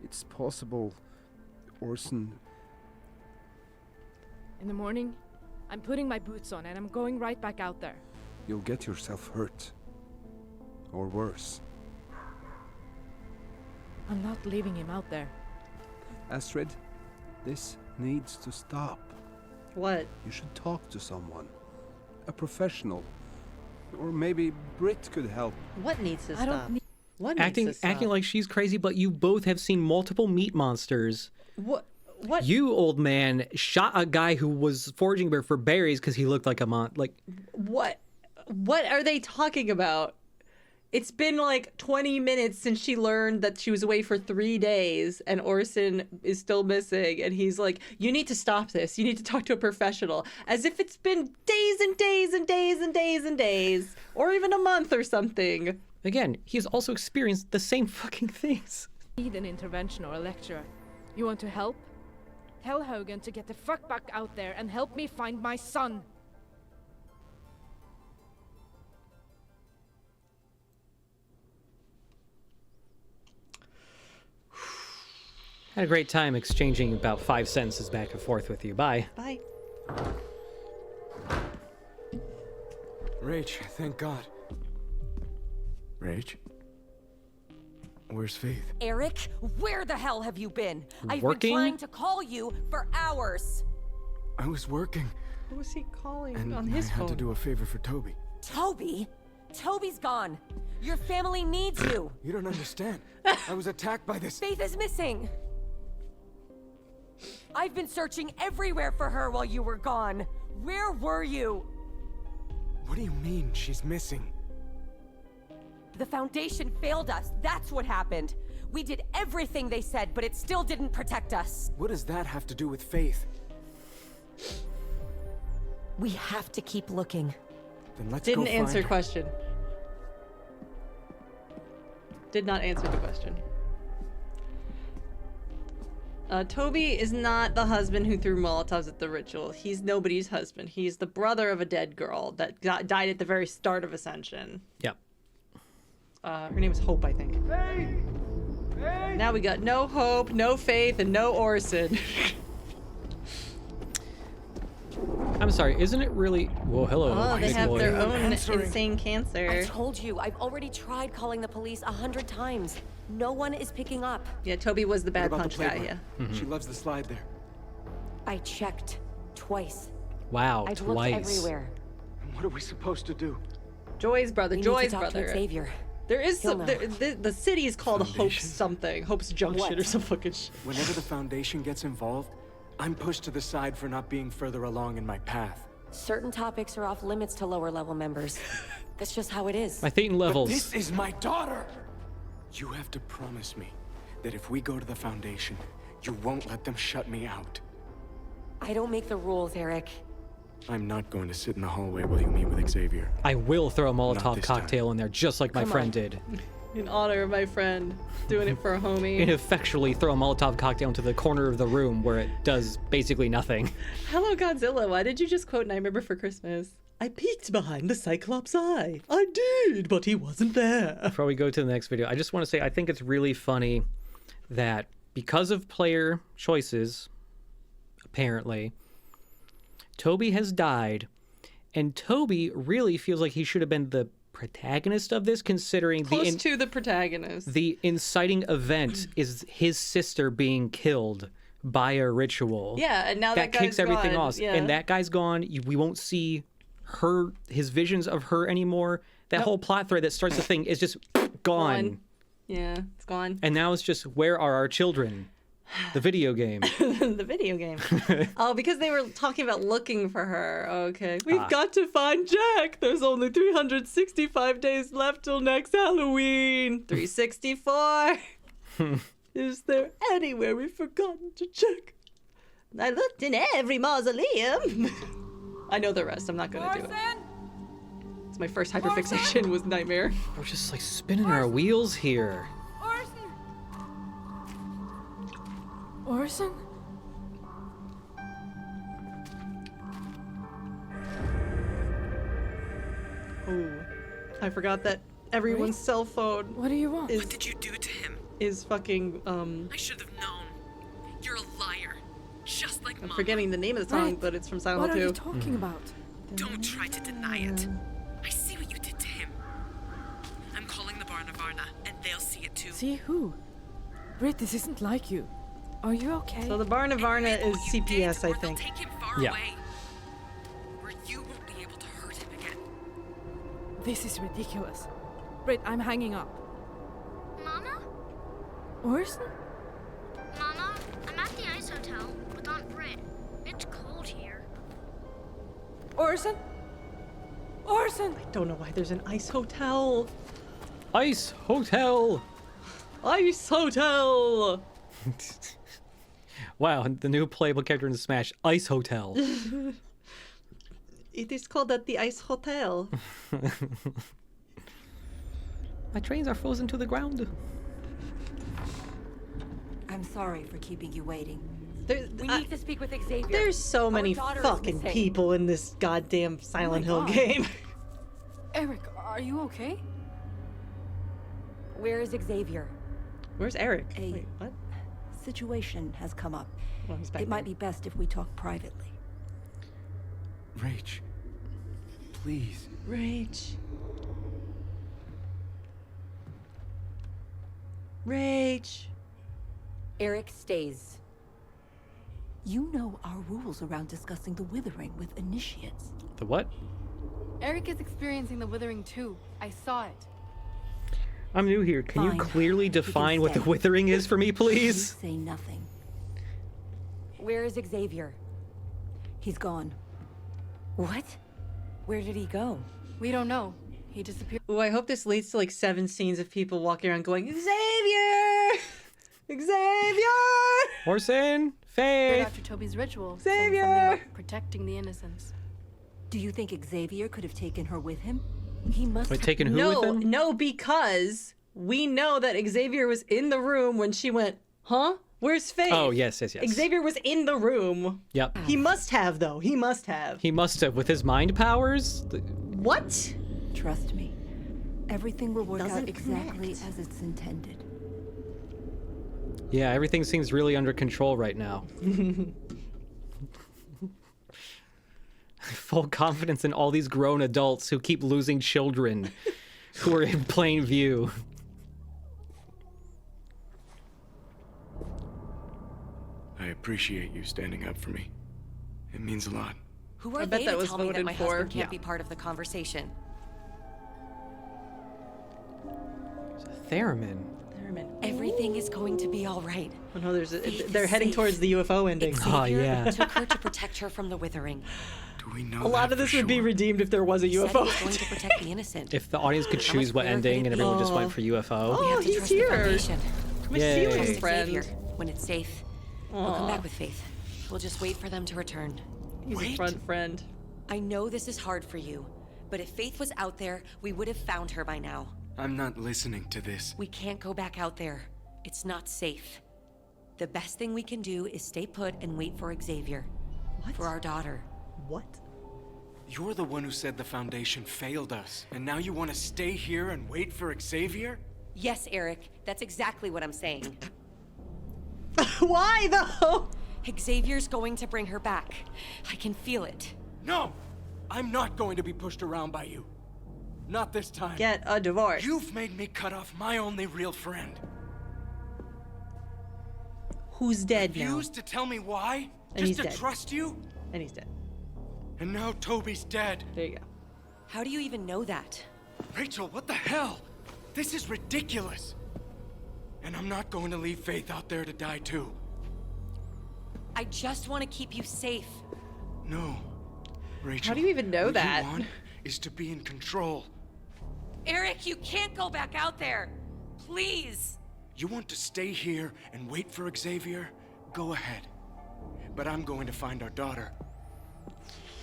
It's possible Orson... In the morning, I'm putting my boots on and I'm going right back out there. You'll get yourself hurt. Or worse. I'm not leaving him out there. Astrid, this needs to stop. What? You should talk to someone. A professional. Or maybe Britt could help. What needs to stop? What Acting needs to stop? acting like she's crazy, but you both have seen multiple meat monsters. What? You, old man, shot a guy who was foraging for berries because he looked like a What? What are they talking about? It's been like 20 minutes since she learned that she was away for 3 days and Orson is still missing. And he's like, you need to stop this. You need to talk to a professional. As if it's been days and days and days and days and days. Or even a month or something. Again, he's also experienced the same fucking things. Need an intervention or a lecturer. You want to help? Tell Hogan to get the fuck back out there and help me find my son. Had a great time exchanging about 5 sentences back and forth with you. Bye. Bye. Rach, thank God. Rach? Where's Faith? Eric, where the hell have you been? I've Working? been trying to call you for hours. I was working. Who was he calling And on his I had phone? to do a favor for Toby. Toby? Toby's gone. Your family needs you. You don't understand. I was attacked by this... Faith is missing. I've been searching everywhere for her while you were gone. Where were you? What do you mean she's missing? The Foundation failed us. That's what happened. We did everything they said, but it still didn't protect us. What does that have to do with Faith? We have to keep looking. Then let's Didn't go answer find her. question. Did not answer the question. Toby is not the husband who threw Molotovs at the ritual. He's nobody's husband. He's the brother of a dead girl that died at the very start of Ascension. Yep. Her name is Hope, I think. Faith! Faith! Now we got no Hope, no Faith, and no Orson. I'm sorry, isn't it really... Whoa, hello. Oh, they big have boy. their own Answering. insane cancer. I told you, I've already tried calling the police 100 times. No one is picking up. Yeah, Toby was the What bad about punch the guy, playground? yeah. She loves the slide there. I checked twice. Wow, I've twice. looked everywhere. And what are we supposed to do? Joy's brother, We need Joy's to talk brother. to Xavier. There is He'll some. know. The city is called Hope's Foundation? something. Hope's Junction What? or some fucking shit. Whenever the Foundation gets involved, I'm pushed to the side for not being further along in my path. Certain topics are off limits to lower level members. That's just how it is. My Thetan levels. But this is my daughter! You have to promise me that if we go to the Foundation, you won't let them shut me out. I don't make the rules, Eric. I'm not going to sit in the hallway while you meet with Xavier. I will throw a Molotov cocktail in there, just like my friend did. In honor of my friend, doing it for a homie. Ineffectually throw a Molotov cocktail into the corner of the room where it does basically nothing. Hello, Godzilla. Why did you just quote Nightmare Before Christmas? I peeked behind the Cyclops' eye. I did, but he wasn't there. Before we go to the next video, I just want to say I think it's really funny that because of player choices, apparently, Toby has died, and Toby really feels like he should have been the protagonist of this, considering Close to the protagonist. The inciting event is his sister being killed by a ritual. Yeah, and now that guy's kicks everything gone. off. Yeah. And that guy's gone. We won't see his visions of her anymore. That whole plot thread that starts the thing is just gone. Yeah, it's gone. And now it's just, where are our children? The video game. The video game. Oh, because they were talking about looking for her. Okay. We've got to find Jack. There's only 365 days left till next Halloween. 364. Is there anywhere we've forgotten to check? I looked in every mausoleum. I know the rest. I'm not going to do it. It's my first hyperfixation was Nightmare. We're just like spinning our wheels here. Orson? Oh, I forgot that everyone's cell phone. What do you want? What did you do to him? Is fucking I should have known. You're a liar, just like I'm Mama. forgetting the name of the song, Right. but it's from Silent Hill 2. What are you talking about? Don't try to deny it. I see what you did to him. I'm calling the Barnavarna, and they'll see it too. See who? Britt, this isn't like you. Are you okay? So the Barnavarna is CPS, I think. Take him far Yeah. away, where you won't be able to hurt him again. This is ridiculous. Britt, I'm hanging up. Mama? Orson? Mama, I'm at the Ice Hotel with Aunt Britt. It's cold here. Orson? Orson! I don't know why there's an ice hotel. Ice Hotel! Ice Hotel! Wow, the new playable character in Smash, Ice Hotel. It is called at the Ice Hotel. My trains are frozen to the ground. I'm sorry for keeping you waiting. We need to speak with Xavier. There's so many daughter is fucking missing. people in this goddamn Silent Hill God. game. Eric, are you okay? Where is Xavier? Where's Eric? A Wait, what? situation has come up. Oh, he's back It might there. be best if we talk privately. Rach, please. Rach. Rach. Eric stays. You know our rules around discussing the withering with initiates. The what? Eric is experiencing the withering too. I saw it. I'm new here. Can you Fine. clearly You can define what the stay. withering is for me, You please? say nothing. Where is Xavier? He's gone. What? Where did he go? We don't know. He disappeared. Ooh, I hope this leads to like 7 scenes of people walking around going, Xavier! Xavier! Orson, Right Faith. after Toby's ritual. saying Xavier! something about protecting the innocents. Do you think Xavier could have taken her with him? He must Wait, have... taking who No, with them? no, because we know that Xavier was in the room when she went, huh? Where's Faith? Oh, yes. Xavier was in the room. Yep. He must have, though. He must have. He must have, with his mind powers. What? Trust me. Everything will work out Doesn't exactly connect. as it's intended. Yeah, everything seems really under control right now. Full confidence in all these grown adults who keep losing children who are in plain view. I appreciate you standing up for me. It means a lot. Who are I bet they that to was tell me that voted my for. husband can't Yeah. be part of the conversation? Theremin. Everything is going to be all right. Oh no, Faith they're is heading safe. towards the UFO ending. Xavier Oh, yeah. took her to protect her from the withering. Do we know A lot of this would be redeemed if there was a He said he UFO. was going to protect the innocent. If the audience could choose what rarer could ending it and be? everyone just went for UFO. We Oh, have to he's trust the here. Foundation. Come and Yay. see Trust my friend. Xavier. When it's safe, we'll come back with Faith. We'll just wait for them to return. He's a front friend. I know this is hard for you, but if Faith was out there, we would have found her by now. I'm not listening to this. We can't go back out there. It's not safe. The best thing we can do is stay put and wait for Xavier. What? For our daughter. What? You're the one who said the Foundation failed us, and now you want to stay here and wait for Xavier? Yes, Eric. That's exactly what I'm saying. Why, though? Xavier's going to bring her back. I can feel it. No! I'm not going to be pushed around by you. Not this time. Get a divorce. You've made me cut off my only real friend. Who's dead now? Refuse to tell me why? And he's Just to dead. trust you? And he's dead. And now Toby's dead. There you go. How do you even know that? Rachel, what the hell? This is ridiculous. And I'm not going to leave Faith out there to die too. I just want to keep you safe. No. Rachel. How do you even know what that? you want is to be in control. Eric, you can't go back out there. Please. You want to stay here and wait for Xavier? Go ahead. But I'm going to find our daughter.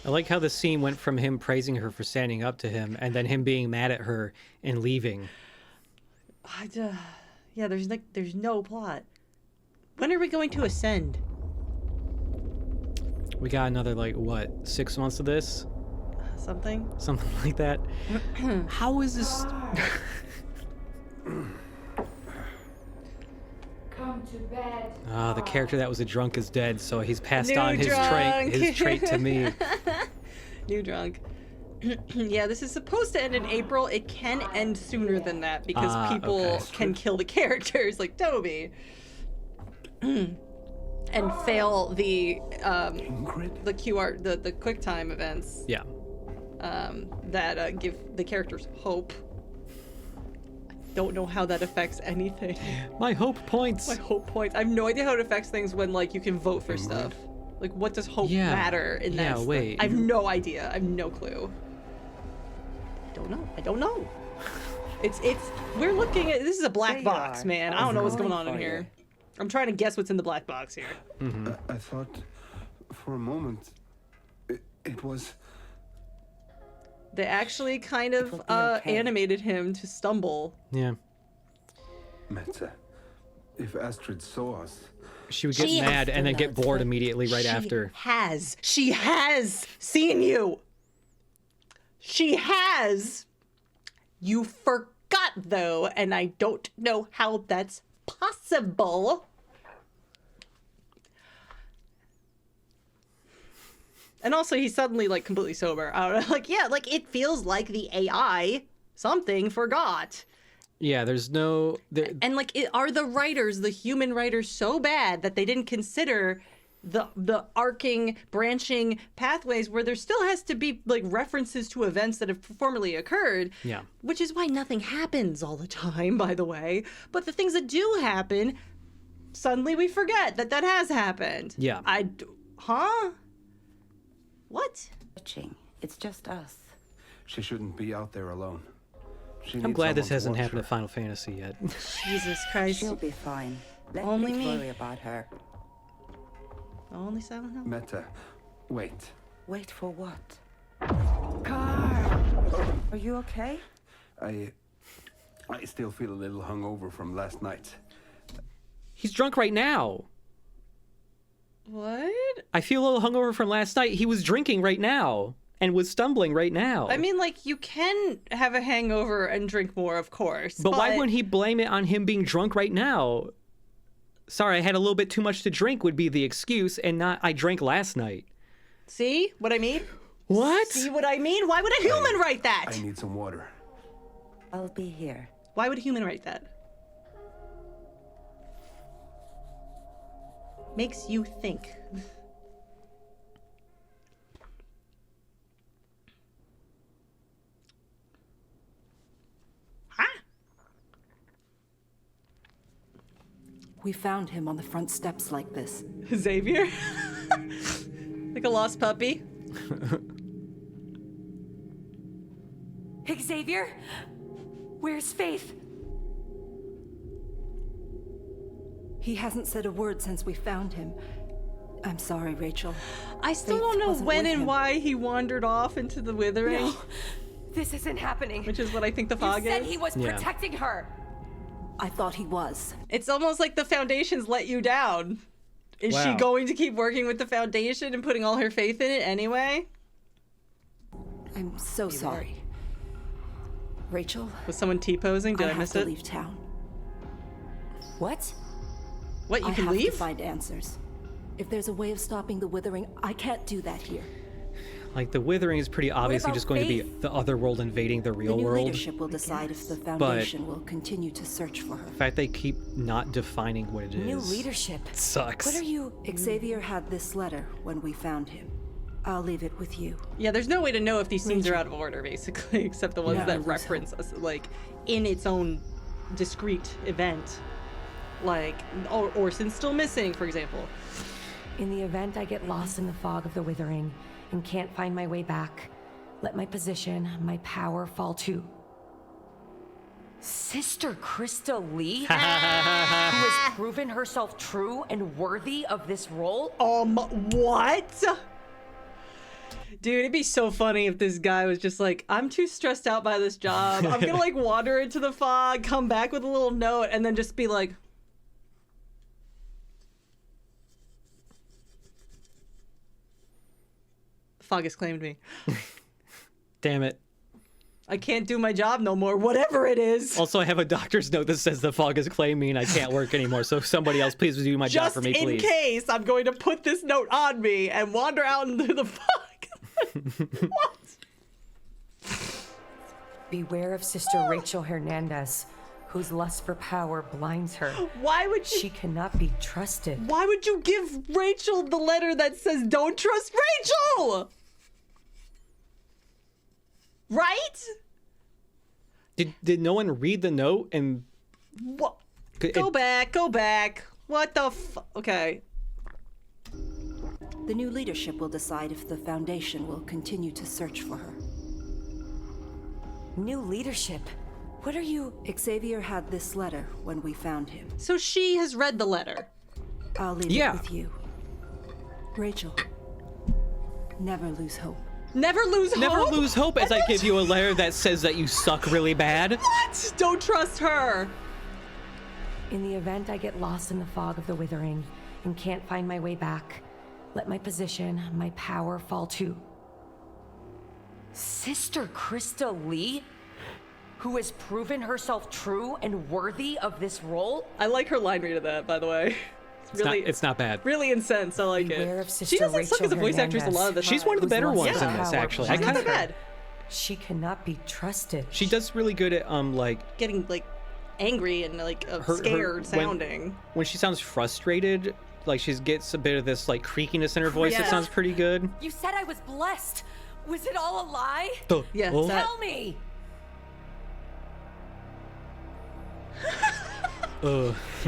I like how the scene went from him praising her for standing up to him and then him being mad at her and leaving. Yeah, there's no plot. When are we going to ascend? We got another, like, what, 6 months of this? Something? Something like that. How is this... Come to bed. Ah, the character that was a drunk is dead, so he's passed New on his drunk. trait to me. New drunk. Yeah, this is supposed to end in April. It can end sooner than that because people okay. can kill the characters like Toby. And fail the QR the QuickTime events. Yeah. That give the characters hope. I don't know how that affects anything. My hope points. My hope points. I have no idea how it affects things when like you can vote for stuff. Like what does hope matter in that? Yeah, wait. I have no idea. I have no clue. I don't know. It's we're looking at this is a black box, man. I don't know what's going on in here. I'm trying to guess what's in the black box here. Mm-hmm. I thought for a moment it was... They actually kind of animated him to stumble. Yeah. Meta, if Astrid saw us... She would get mad and then get bored immediately right after. She has seen you. She has. You forgot, though, and I don't know how that's possible. And also, he's suddenly, like, completely sober. I don't know, like, yeah, like, it feels like the AI something forgot. Yeah, there's no... And, like, are the writers, the human writers, so bad that they didn't consider the arcing, branching pathways where there still has to be, like, references to events that have formerly occurred? Yeah. Which is why nothing happens all the time, by the way. But the things that do happen, suddenly we forget that has happened. Yeah. Huh? What? It's just us. She shouldn't be out there alone. I'm glad this hasn't happened to Final Fantasy yet. Jesus Christ. She'll be fine. Let Only me me. worry about her. Only Silent Hill? Meta, wait. Wait for what? Carl! Are you okay? I still feel a little hungover from last night. He's drunk right now. What? I feel a little hungover from last night. He was drinking right now and was stumbling right now. I mean, like, you can have a hangover and drink more, of course. But why wouldn't he blame it on him being drunk right now? Sorry, I had a little bit too much to drink would be the excuse, and not I drank last night. See what I mean? What? See what I mean? Why would a human write that? I need some water. I'll be here. Why would a human write that? Makes you think. We found him on the front steps like this. Xavier? Like a lost puppy? Xavier? Where's Faith? He hasn't said a word since we found him. I'm sorry, Rachel. I still Faith don't know wasn't when with and him. why he wandered off into the withering. No, this isn't happening. Which is what I think the fog You said is. he was protecting her. I thought he was. It's almost like the Foundation's let you down. Is she Wow. going to keep working with the Foundation and putting all her faith in it anyway? I'm so sorry. Rachel? Was someone T-posing? Did I have miss to it? leave town. What? What, you I can have leave? to find answers. If there's a way of stopping the withering, I can't do that here. Like, the withering is pretty obviously about just going to be Faith? the other world invading the real The new world. leadership will decide if the Foundation will continue to search for her. The fact they keep not defining what it is. New leadership. Sucks. What are you... Xavier had this letter when we found him. I'll leave it with you. Yeah, there's no way to know if these scenes are out of order, basically, except the ones Yeah. that reference us, like, in its own discrete event. Like, Orson's still missing, for example. In the event I get lost in the fog of the withering and can't find my way back, let my position, my power fall to... Sister Krista Lee? Who has proven herself true and worthy of this role? What? Dude, it'd be so funny if this guy was just like, I'm too stressed out by this job. I'm gonna, like, wander into the fog, come back with a little note, and then just be like... Fog has claimed me. Damn it. I can't do my job no more, whatever it is. Also, I have a doctor's note that says the fog has claimed me and I can't work anymore. So somebody else, please do my job for me, Just in please. case, I'm going to put this note on me and wander out into the fog. Beware of Sister Rachel Hernandez, whose lust for power blinds her. Why would you... She cannot be trusted. Why would you give Rachel the letter that says, don't trust Rachel? Right? Did no one read the note and... What? Go back. What the Okay. The new leadership will decide if the Foundation will continue to search for her. New leadership? What are you... Xavier had this letter when we found him. So she has read the letter. I'll leave it with you. Rachel, never lose hope. Never lose hope? Never lose hope as I give you a letter that says that you suck really bad. What? Don't trust her. In the event I get lost in the fog of the withering and can't find my way back, let my position, my power fall to... Sister Krista Lee? Who has proven herself true and worthy of this role? I like her line read of that, by the way. It's not bad. Really incensed. I like Beware it. of Sister She doesn't suck as a voice actress a lot of the time. She's one of the better ones in this, actually. She's not that bad. She cannot be trusted. She does really good at like getting like angry and like scared sounding. When she sounds frustrated, like she gets a bit of this like creakiness in her voice. That sounds pretty good. You said I was blessed. Was it all a lie? Yeah. Oh. Tell me.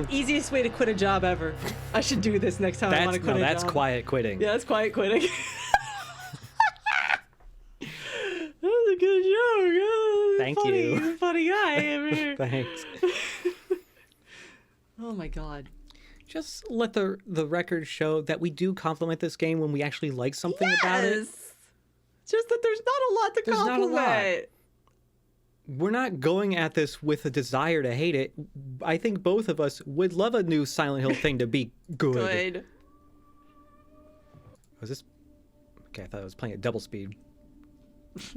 Easiest way to quit a job ever. I should do this next time I want to quit a job. That's quiet quitting. Yeah, that's quiet quitting. That was a good joke. Thank you. Funny guy over here. Thanks. Oh my god. Just let the record show that we do compliment this game when we actually like something about it. Just that there's not a lot to There's not a compliment. lot. We're not going at this with a desire to hate it. I think both of us would love a new Silent Hill thing to be good. Good. Was this? Okay, I thought I was playing at double speed. Is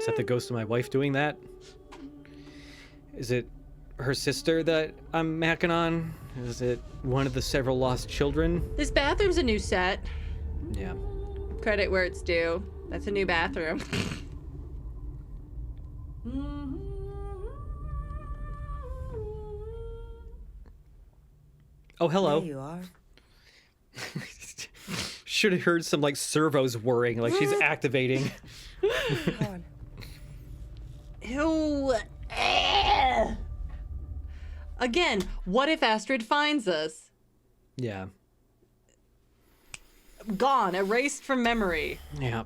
that the ghost of my wife doing that? Is it her sister that I'm hacking on? Is it one of the several lost children? This bathroom's a new set. Yeah. Credit where it's due. That's a new bathroom. Oh, hello. There you are. Should have heard some like servos whirring, like she's activating. Ew. Again, what if Astrid finds us? Yeah. gone, erased from memory. Yeah.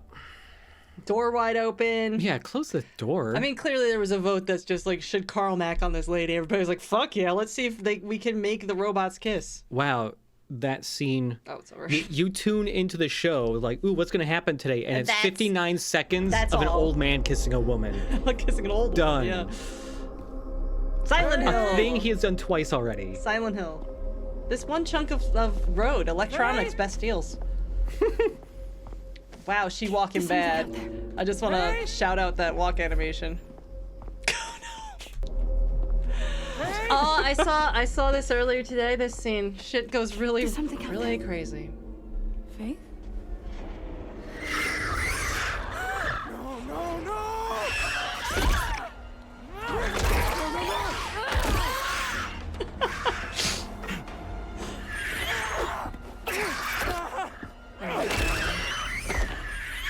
Door wide open. Yeah, close the door. I mean, clearly there was a vote that's just like, should Carl Mack on this lady? Everybody's like, fuck yeah, let's see if we can make the robots kiss. Wow, that scene. Oh, it's over. You tune into the show like, ooh, what's going to happen today? And it's 59 seconds of an old man kissing a woman. Like kissing an old Done. woman, yeah. Silent Hill. A thing he has done twice already. Silent Hill. This one chunk of road, electronics, best deals. Wow, she walking bad. I just want to shout out that walk animation. Oh, I saw this earlier today. This scene, shit goes really crazy. Faith?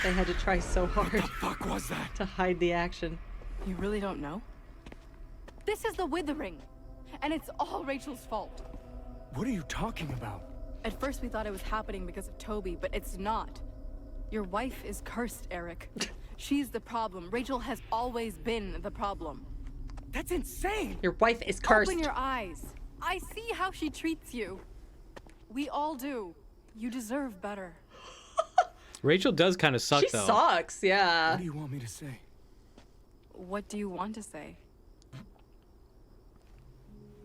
They had to try so hard. What the fuck was that? To hide the action. You really don't know? This is the withering, and it's all Rachel's fault. What are you talking about? At first we thought it was happening because of Toby, but it's not. Your wife is cursed, Eric. She's the problem. Rachel has always been the problem. That's insane! Your wife is cursed. Open your eyes. I see how she treats you. We all do. You deserve better. Rachel does kind of suck, though. She sucks, yeah. What do you want me to say? What do you want to say?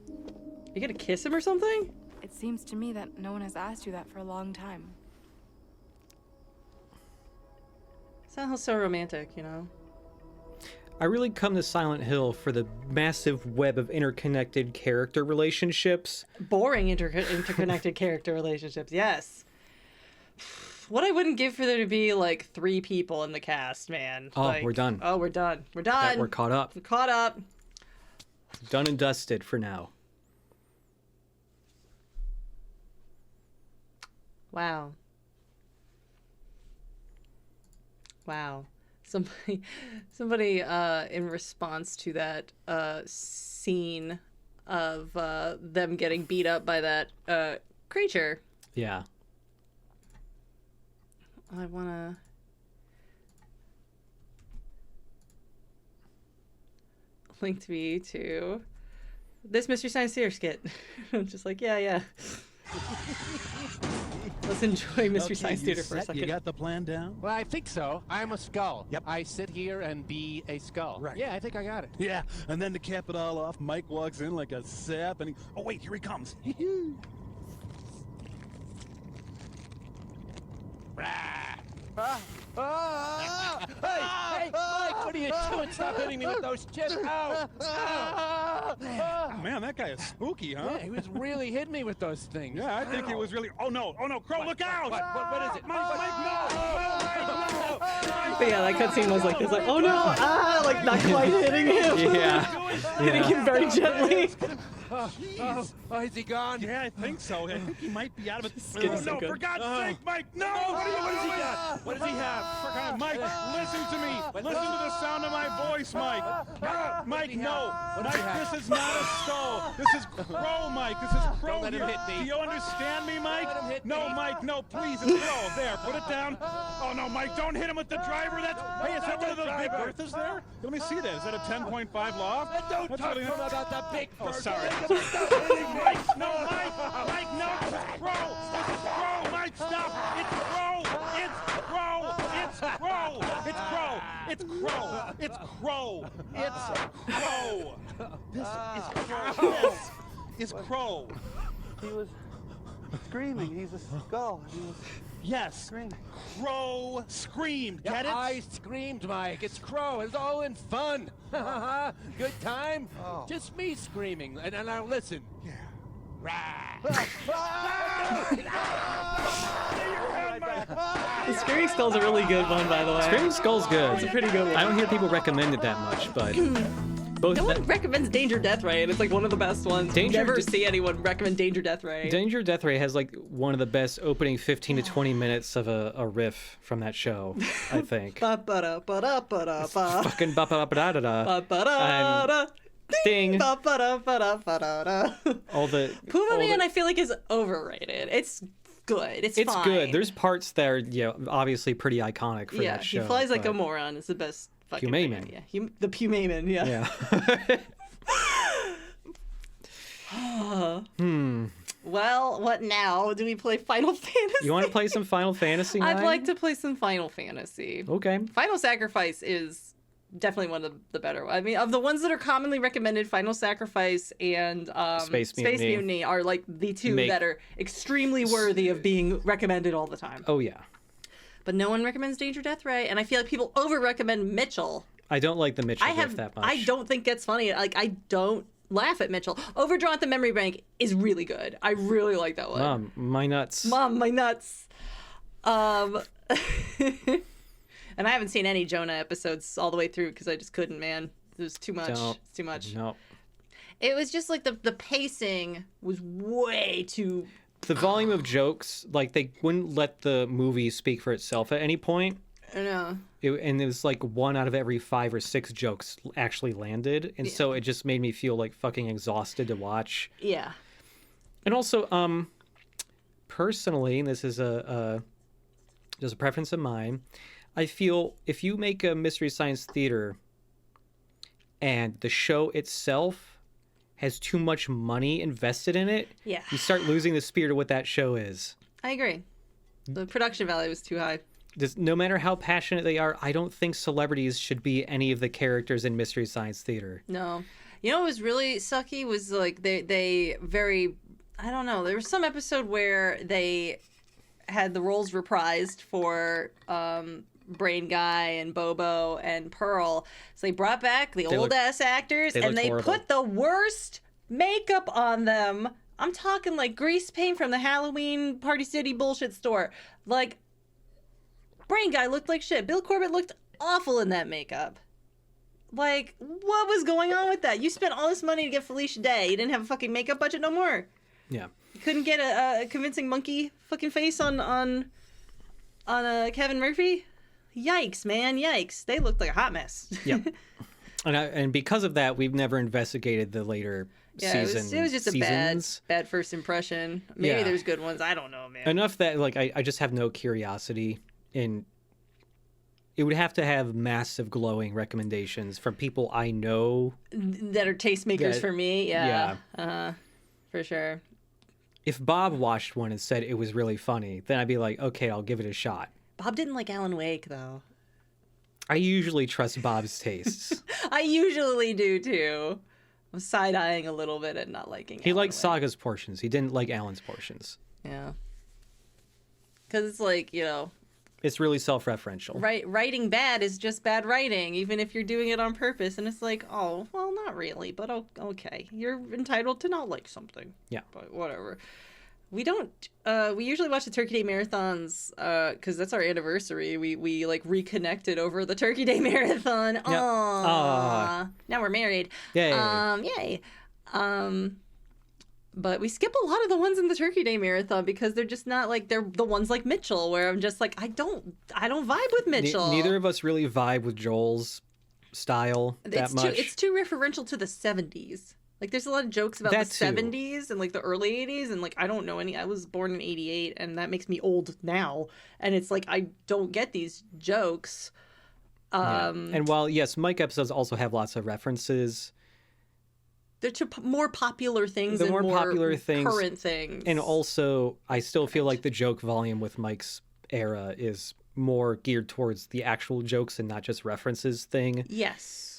You gonna kiss him or something? It seems to me that no one has asked you that for a long time. Sounds so romantic, you know? I really come to Silent Hill for the massive web of interconnected character relationships. Boring interconnected character relationships, yes. What I wouldn't give for there to be like 3 people in the cast, man. Oh, like, we're done. Oh, we're done. We're done. We're caught up. We're caught up. Done and dusted for now. Wow. Wow. Somebody in response to that scene of them getting beat up by that creature. Yeah. I wanna linked me to this Mystery Science Theater skit. I'm just like, yeah. Let's enjoy Mystery Science Theater for a second. You got the plan down? Well, I think so. I'm a skull. Yep. I sit here and be a skull. Right. Yeah, I think I got it. Yeah, and then to cap it all off, Mike walks in like a sap and he... Oh, wait, here he comes. Hey, Mike, what are you doing? Stop hitting me with those chips. Ow! Man, that guy is spooky, huh? Yeah, he was really hitting me with those things. Yeah, I think he was really... Oh, no, Crow, look out! What is it? Mike, no! But yeah, that cutscene was like this, like, oh no, like not quite hitting him. Yeah. Hitting him very gently. Oh, is he gone? Yeah, I think so. I think he might be out of it. Skid is so No, good. for God's sake, Mike, no! What does he got? What does he have? For God, Mike, listen to me. Listen to the sound of my voice, Mike. Mike, no. Mike, this is not a skull. This is Crow, Mike. This is Crow. Don't let him hit me. Do you understand me, Mike? Don't let him hit No, me. Mike, no, please. It's Crow. There, put it down. Oh, no, Mike, don't hit him with the driver. Hey, is that one of those big Berthas there? Let me see that. Is that a 10.5 loft? Don't That's talk really- to him about the big Oh, bird. sorry. Mike, no, this is Crow. This is Crow. Mike, stop. It's Crow. It's Crow. It's Crow. It's Crow. It's Crow. It's Crow. It's Crow. This is Crow. This is Crow. He was screaming. He's a skull. He was Yes. screaming. Crow screamed. Get it? I screamed, Mike. It's Crow. It's all in fun. Good time? Oh. Just me screaming. And now listen. Yeah. The Screaming Skull's a really good one, by the way. Screaming Skull's good. It's a pretty good one. I don't hear people recommend it that much, but both. No one recommends Danger Death Ray, and it's like one of the best ones. Danger Never De- see anyone recommend Danger Death Ray. Danger Death Ray has like one of the best opening 15 to 20 minutes of a riff from that show, I think. Ba-ba-da-ba-da-ba-da-ba. Fucking ba-ba-da-ba-da-da-da. Ba-ba-da-da. Ding. Ba-ba-da-ba-da-ba-da-da. All the Puma all Man, the- I feel like, is overrated. It's good. It's It's fine. good. There's parts that are obviously pretty iconic for that show. He flies like a but- moron. It's the best fucking Pumaman. thing. Yeah, the Pumaman. Yeah. Well, what now? Do we play Final Fantasy? You want to play some Final Fantasy? I'd 9? like to play some Final Fantasy. Okay. Final Sacrifice is definitely one of the better. I mean, of the ones that are commonly recommended, Final Sacrifice and Space Mutiny are like the two Make- that are extremely worthy of being recommended all the time. Oh yeah. But no one recommends Danger Death Ray, and I feel like people over-recommend Mitchell. I don't like the Mitchell riff that much. I don't think it's funny. Like, I don't laugh at Mitchell. Overdrawn at the Memory Bank is really good. I really like that one. Mom, my nuts. Mom, my nuts. And I haven't seen any Jonah episodes all the way through because I just couldn't, man. It was too much. It's too much. No. It was just like the pacing was way too... The volume of jokes, like they wouldn't let the movie speak for itself at any point. I know. And it was like 1 out of every 5 or 6 jokes actually landed. And so it just made me feel like fucking exhausted to watch. Yeah. And also, personally, and this is just a preference of mine, I feel if you make a Mystery Science Theater and the show itself has too much money invested in it, you start losing the spirit of what that show is. I agree. The production value was too high. Just, no matter how passionate they are, I don't think celebrities should be any of the characters in Mystery Science Theater. No. You know what was really sucky was like they very, I don't know, there was some episode where they had the roles reprised for Brain Guy and Bobo and Pearl. So they brought back the old ass actors and they put the worst makeup on them. I'm talking like grease paint from the Halloween Party City bullshit store. Like, Brain Guy looked like shit. Bill Corbett looked awful in that makeup. Like, what was going on with that? You spent all this money to get Felicia Day. You didn't have a fucking makeup budget no more. Yeah. You couldn't get a convincing monkey fucking face on Kevin Murphy? Yikes, man, yikes. They looked like a hot mess. Yep. And because of that, we've never investigated the later seasons. It was just a bad first impression. Maybe there's good ones. I don't know, man. Enough that like I just have no curiosity in. It would have to have massive glowing recommendations from people I know that are tastemakers for me. Yeah. For sure. If Bob watched one and said it was really funny, then I'd be like, okay, I'll give it a shot. Bob didn't like Alan Wake, though. I usually trust Bob's tastes. I usually do, too. I'm side-eyeing a little bit at not liking He liked Saga's portions. He didn't like Alan's portions. Yeah. Because it's like, you know... It's really self-referential. Writing bad is just bad writing, even if you're doing it on purpose. And it's like, oh, well, not really, but okay. You're entitled to not like something. Yeah. But whatever. We don't, we usually watch the Turkey Day marathons, because that's our anniversary. We like reconnected over the Turkey Day marathon. Yep. Aww. Now we're married. Yay. Yay. But we skip a lot of the ones in the Turkey Day marathon because they're just not like, they're the ones like Mitchell, where I'm just like, I don't vibe with Mitchell. Neither of us really vibe with Joel's style that much. It's too referential to the 70s. Like, there's a lot of jokes about the 70s and, like, the early 80s, and, like, I don't know any... I was born in 88, and that makes me old now. And it's like, I don't get these jokes. And while, yes, Mike episodes also have lots of references... They're to more popular things the and more popular things, current things. And also, I still feel like the joke volume with Mike's era is more geared towards the actual jokes and not just references thing. Yes.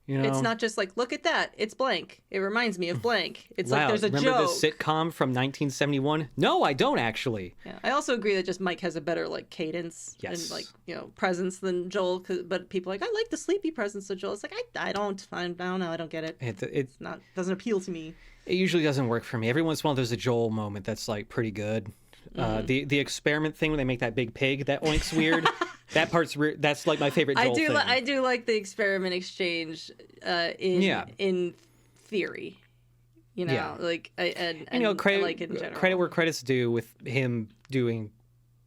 You know? It's not just like, look at that, it's blank. It reminds me of blank. It's like there's a remember joke. the sitcom from 1971? No, I don't actually. Yeah, I also agree that just Mike has a better like cadence and like, you know, presence than Joel. But people are like, I like the sleepy presence of Joel. It's like I don't know. I don't get it. It's not doesn't appeal to me. It usually doesn't work for me. Every once in a while, there's a Joel moment that's like pretty good. The experiment thing when they make that big pig that oinks weird. That part's weird. That's like my favorite Joel thing. I do like the experiment exchange in theory. You know, like and you know, credit, like in general. Credit where credit's due with him doing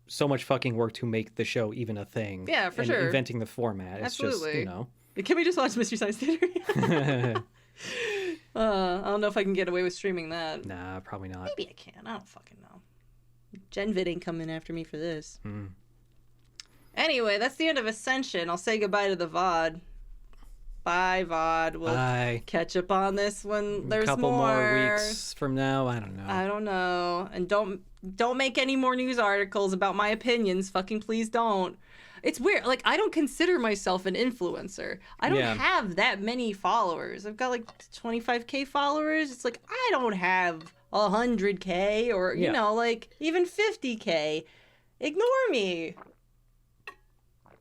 so much fucking work to make the show even a thing. Yeah, for and sure. Inventing the format. It's Absolutely. just, you know. Can we just watch Mystery Science Theater? I don't know if I can get away with streaming that. Nah, probably not. Maybe I can. I don't fucking know. GenVid ain't coming after me for this. Anyway, that's the end of Ascension. I'll say goodbye to the VOD. Bye, VOD. We'll catch up on this when there's couple more. more weeks from now. I don't know. I don't know. And don't make any more news articles about my opinions. Fucking please don't. It's weird. Like, I don't consider myself an influencer. I don't have that many followers. I've got like 25K followers. It's like, I don't have 100K or, you know, like even 50K. Ignore me.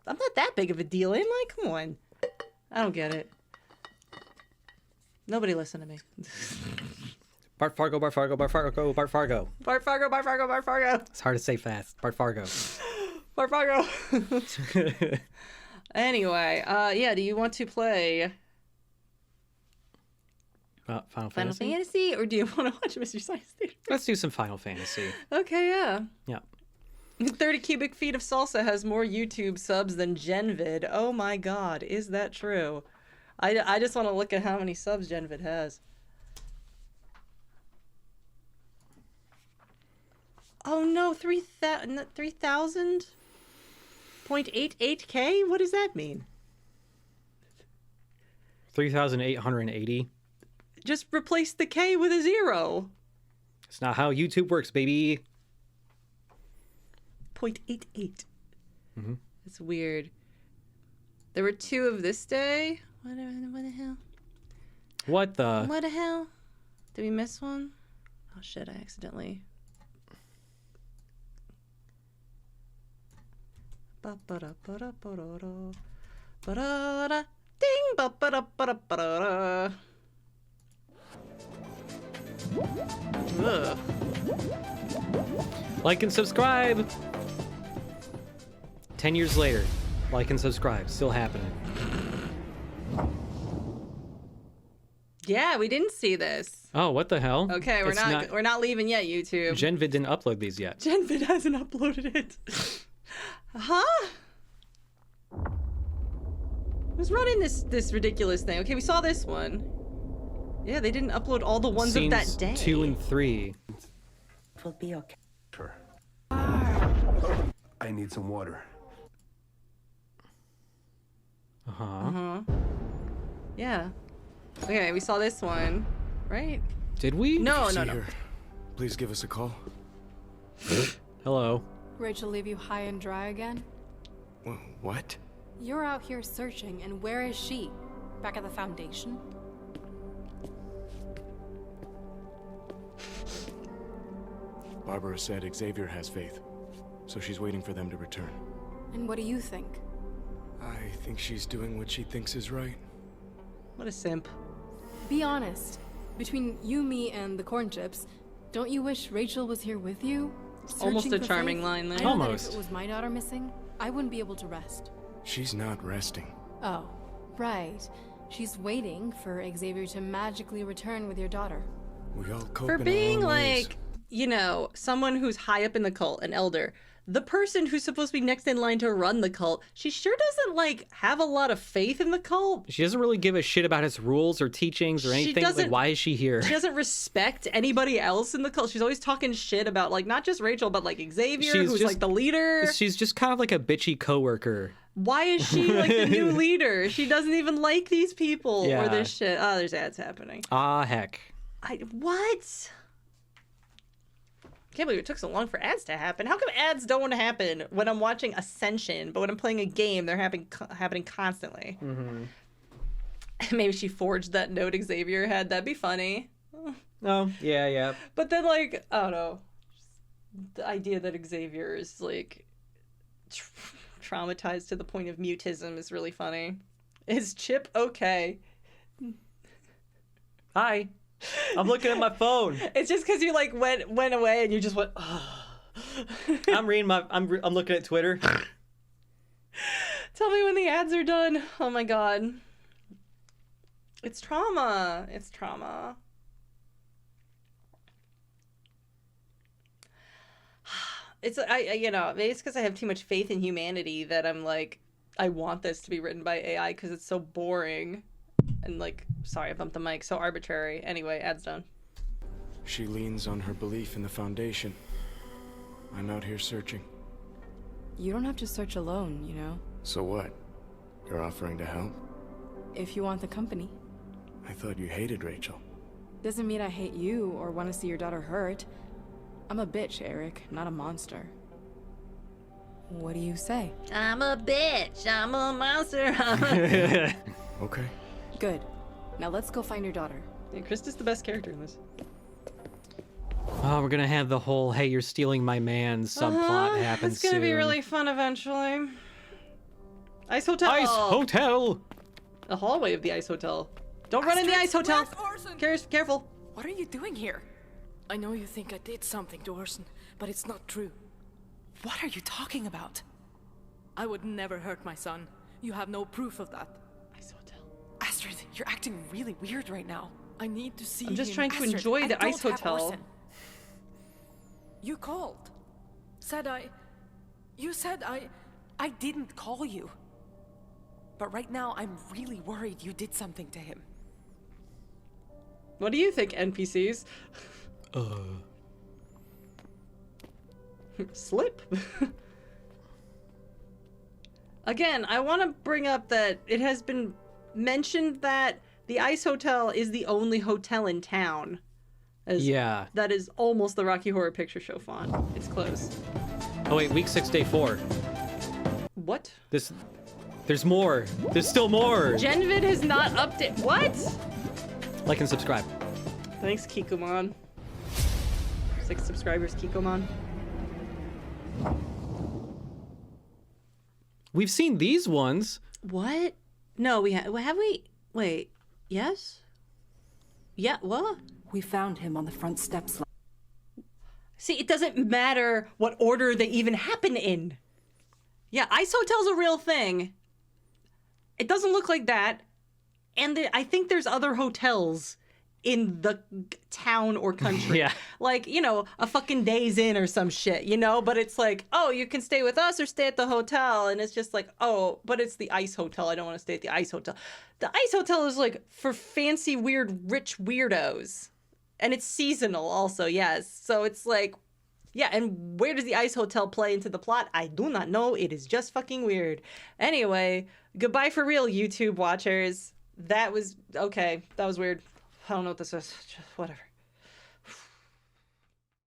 I'm not that big of a deal, am I? Come on. I don't get it. Nobody listen to me. Bart Fargo, Bart Fargo, Bart Fargo, Bart Fargo. Bart Fargo, Bart Fargo, Bart Fargo. It's hard to say fast. Bart Fargo. Bart Fargo. Anyway, yeah, do you want to play Final Fantasy? Or do you want to watch Mystery Science Theater? Let's do some Final Fantasy. Okay, yeah. Yeah. 30 cubic feet of salsa has more YouTube subs than GenVid. Oh my god, is that true? I just want to look at how many subs GenVid has. Oh no, 3,000.88K? What does that mean? 3,880. Just replace the K with a 0. It's not how YouTube works, baby. 0.88. That's weird. There were 2 of this day. What the hell? What the? What the hell? Did we miss one? Oh shit, I accidentally. Ding! Ugh. Like and subscribe. 10 years later, like and subscribe. Still happening. Yeah, we didn't see this. Oh, what the hell? Okay, we're not leaving yet, YouTube. GenVid didn't upload these yet. GenVid hasn't uploaded it. Huh? Who's running this ridiculous thing? Okay, we saw this one. Yeah, they didn't upload all the ones of that day. 2 and 3. Will be okay. Sure. I need some water. Yeah. Okay, we saw this one, right? Did we? No. Her, please give us a call. Hello. Rachel leave you high and dry again? What? You're out here searching, and where is she? Back at the Foundation? Barbara said Xavier has faith, so she's waiting for them to return. And what do you think? I think she's doing what she thinks is right. What a simp. Be honest. Between you, me, and the corn chips, don't you wish Rachel was here with you? Almost a for charming faith? line there. I know that Almost. if it was my daughter missing, I wouldn't be able to rest. She's not resting. Oh, right. She's waiting for Xavier to magically return with your daughter. We all cope For in our being own ways. like, you know, someone who's high up in the cult, an elder, the person who's supposed to be next in line to run the cult, she sure doesn't, like, have a lot of faith in the cult. She doesn't really give a shit about his rules or teachings or anything. Like, why is she here? She doesn't respect anybody else in the cult. She's always talking shit about, like, not just Rachel, but, like, Xavier, who's, like, the leader. She's just kind of like a bitchy coworker. Why is she, like, the new leader? She doesn't even like these people Yeah. or this shit. Oh, there's ads happening. Ah, heck. What? Can't believe it took so long for ads to happen. How come ads don't want to happen when I'm watching Ascension, but when I'm playing a game, they're happening constantly? Maybe she forged that note Xavier had. That'd be funny. Oh, yeah. But then, like, I don't know. The idea that Xavier is, like, traumatized to the point of mutism is really funny. Is Chip okay? Hi. I'm looking at my phone. It's just because you, like, went away and you just went, oh. I'm reading I'm looking at Twitter. Tell me when the ads are done. Oh my god. It's trauma. It's trauma. It's, you know, maybe it's because I have too much faith in humanity that I'm like, I want this to be written by AI because it's so boring. And, like, sorry, I bumped the mic. So arbitrary. Anyway, ads done. She leans on her belief in the Foundation. I'm out here searching. You don't have to search alone, you know? So what? You're offering to help? If you want the company. I thought you hated Rachel. Doesn't mean I hate you or want to see your daughter hurt. I'm a bitch, Eric, not a monster. What do you say? I'm a bitch. I'm a monster. Okay. Good. Now let's go find your daughter. Yeah, Krista's the best character in this. Oh, we're gonna have the whole "Hey, you're stealing my man" subplot happen soon. It's gonna be really fun eventually. Ice Hotel. Ice Hotel. The hallway of the Ice Hotel. Don't run in the Ice Hotel. Careful. What are you doing here? I know you think I did something to Orson, but it's not true. What are you talking about? I would never hurt my son. You have no proof of that. Ice Hotel. Astrid, you're acting really weird right now. I need to see I'm just him. trying to Astrid, enjoy the I Ice don't have Hotel. Orson. You called. You said I didn't call you. But right now, I'm really worried you did something to him. What do you think, NPCs? Slip. Again, I want to bring up that it has been mentioned that the Ice Hotel is the only hotel in town. Yeah. That is almost the Rocky Horror Picture Show font. It's close. Oh wait, week 6, day 4. What? There's more. There's still more. Genvid has not updated. What? Like and subscribe. Thanks, Kikomon. 6 subscribers, Kikomon. We've seen these ones. What? No, we have we? Wait. Yes? Yeah, what? We found him on the front steps. See, it doesn't matter what order they even happen in. Yeah, Ice Hotel's a real thing. It doesn't look like that. And I think there's other hotels in the town or country. Yeah. Like, you know, a fucking Days Inn or some shit, you know? But it's like, oh, you can stay with us or stay at the hotel. And it's just like, oh, but it's the Ice Hotel. I don't want to stay at the Ice Hotel. The Ice Hotel is like for fancy, weird, rich weirdos. And it's seasonal also, yes. So it's like, yeah, and where does the Ice Hotel play into the plot? I do not know. It is just fucking weird. Anyway, goodbye for real, YouTube watchers. That was, okay, that was weird. I don't know what this is. Just whatever.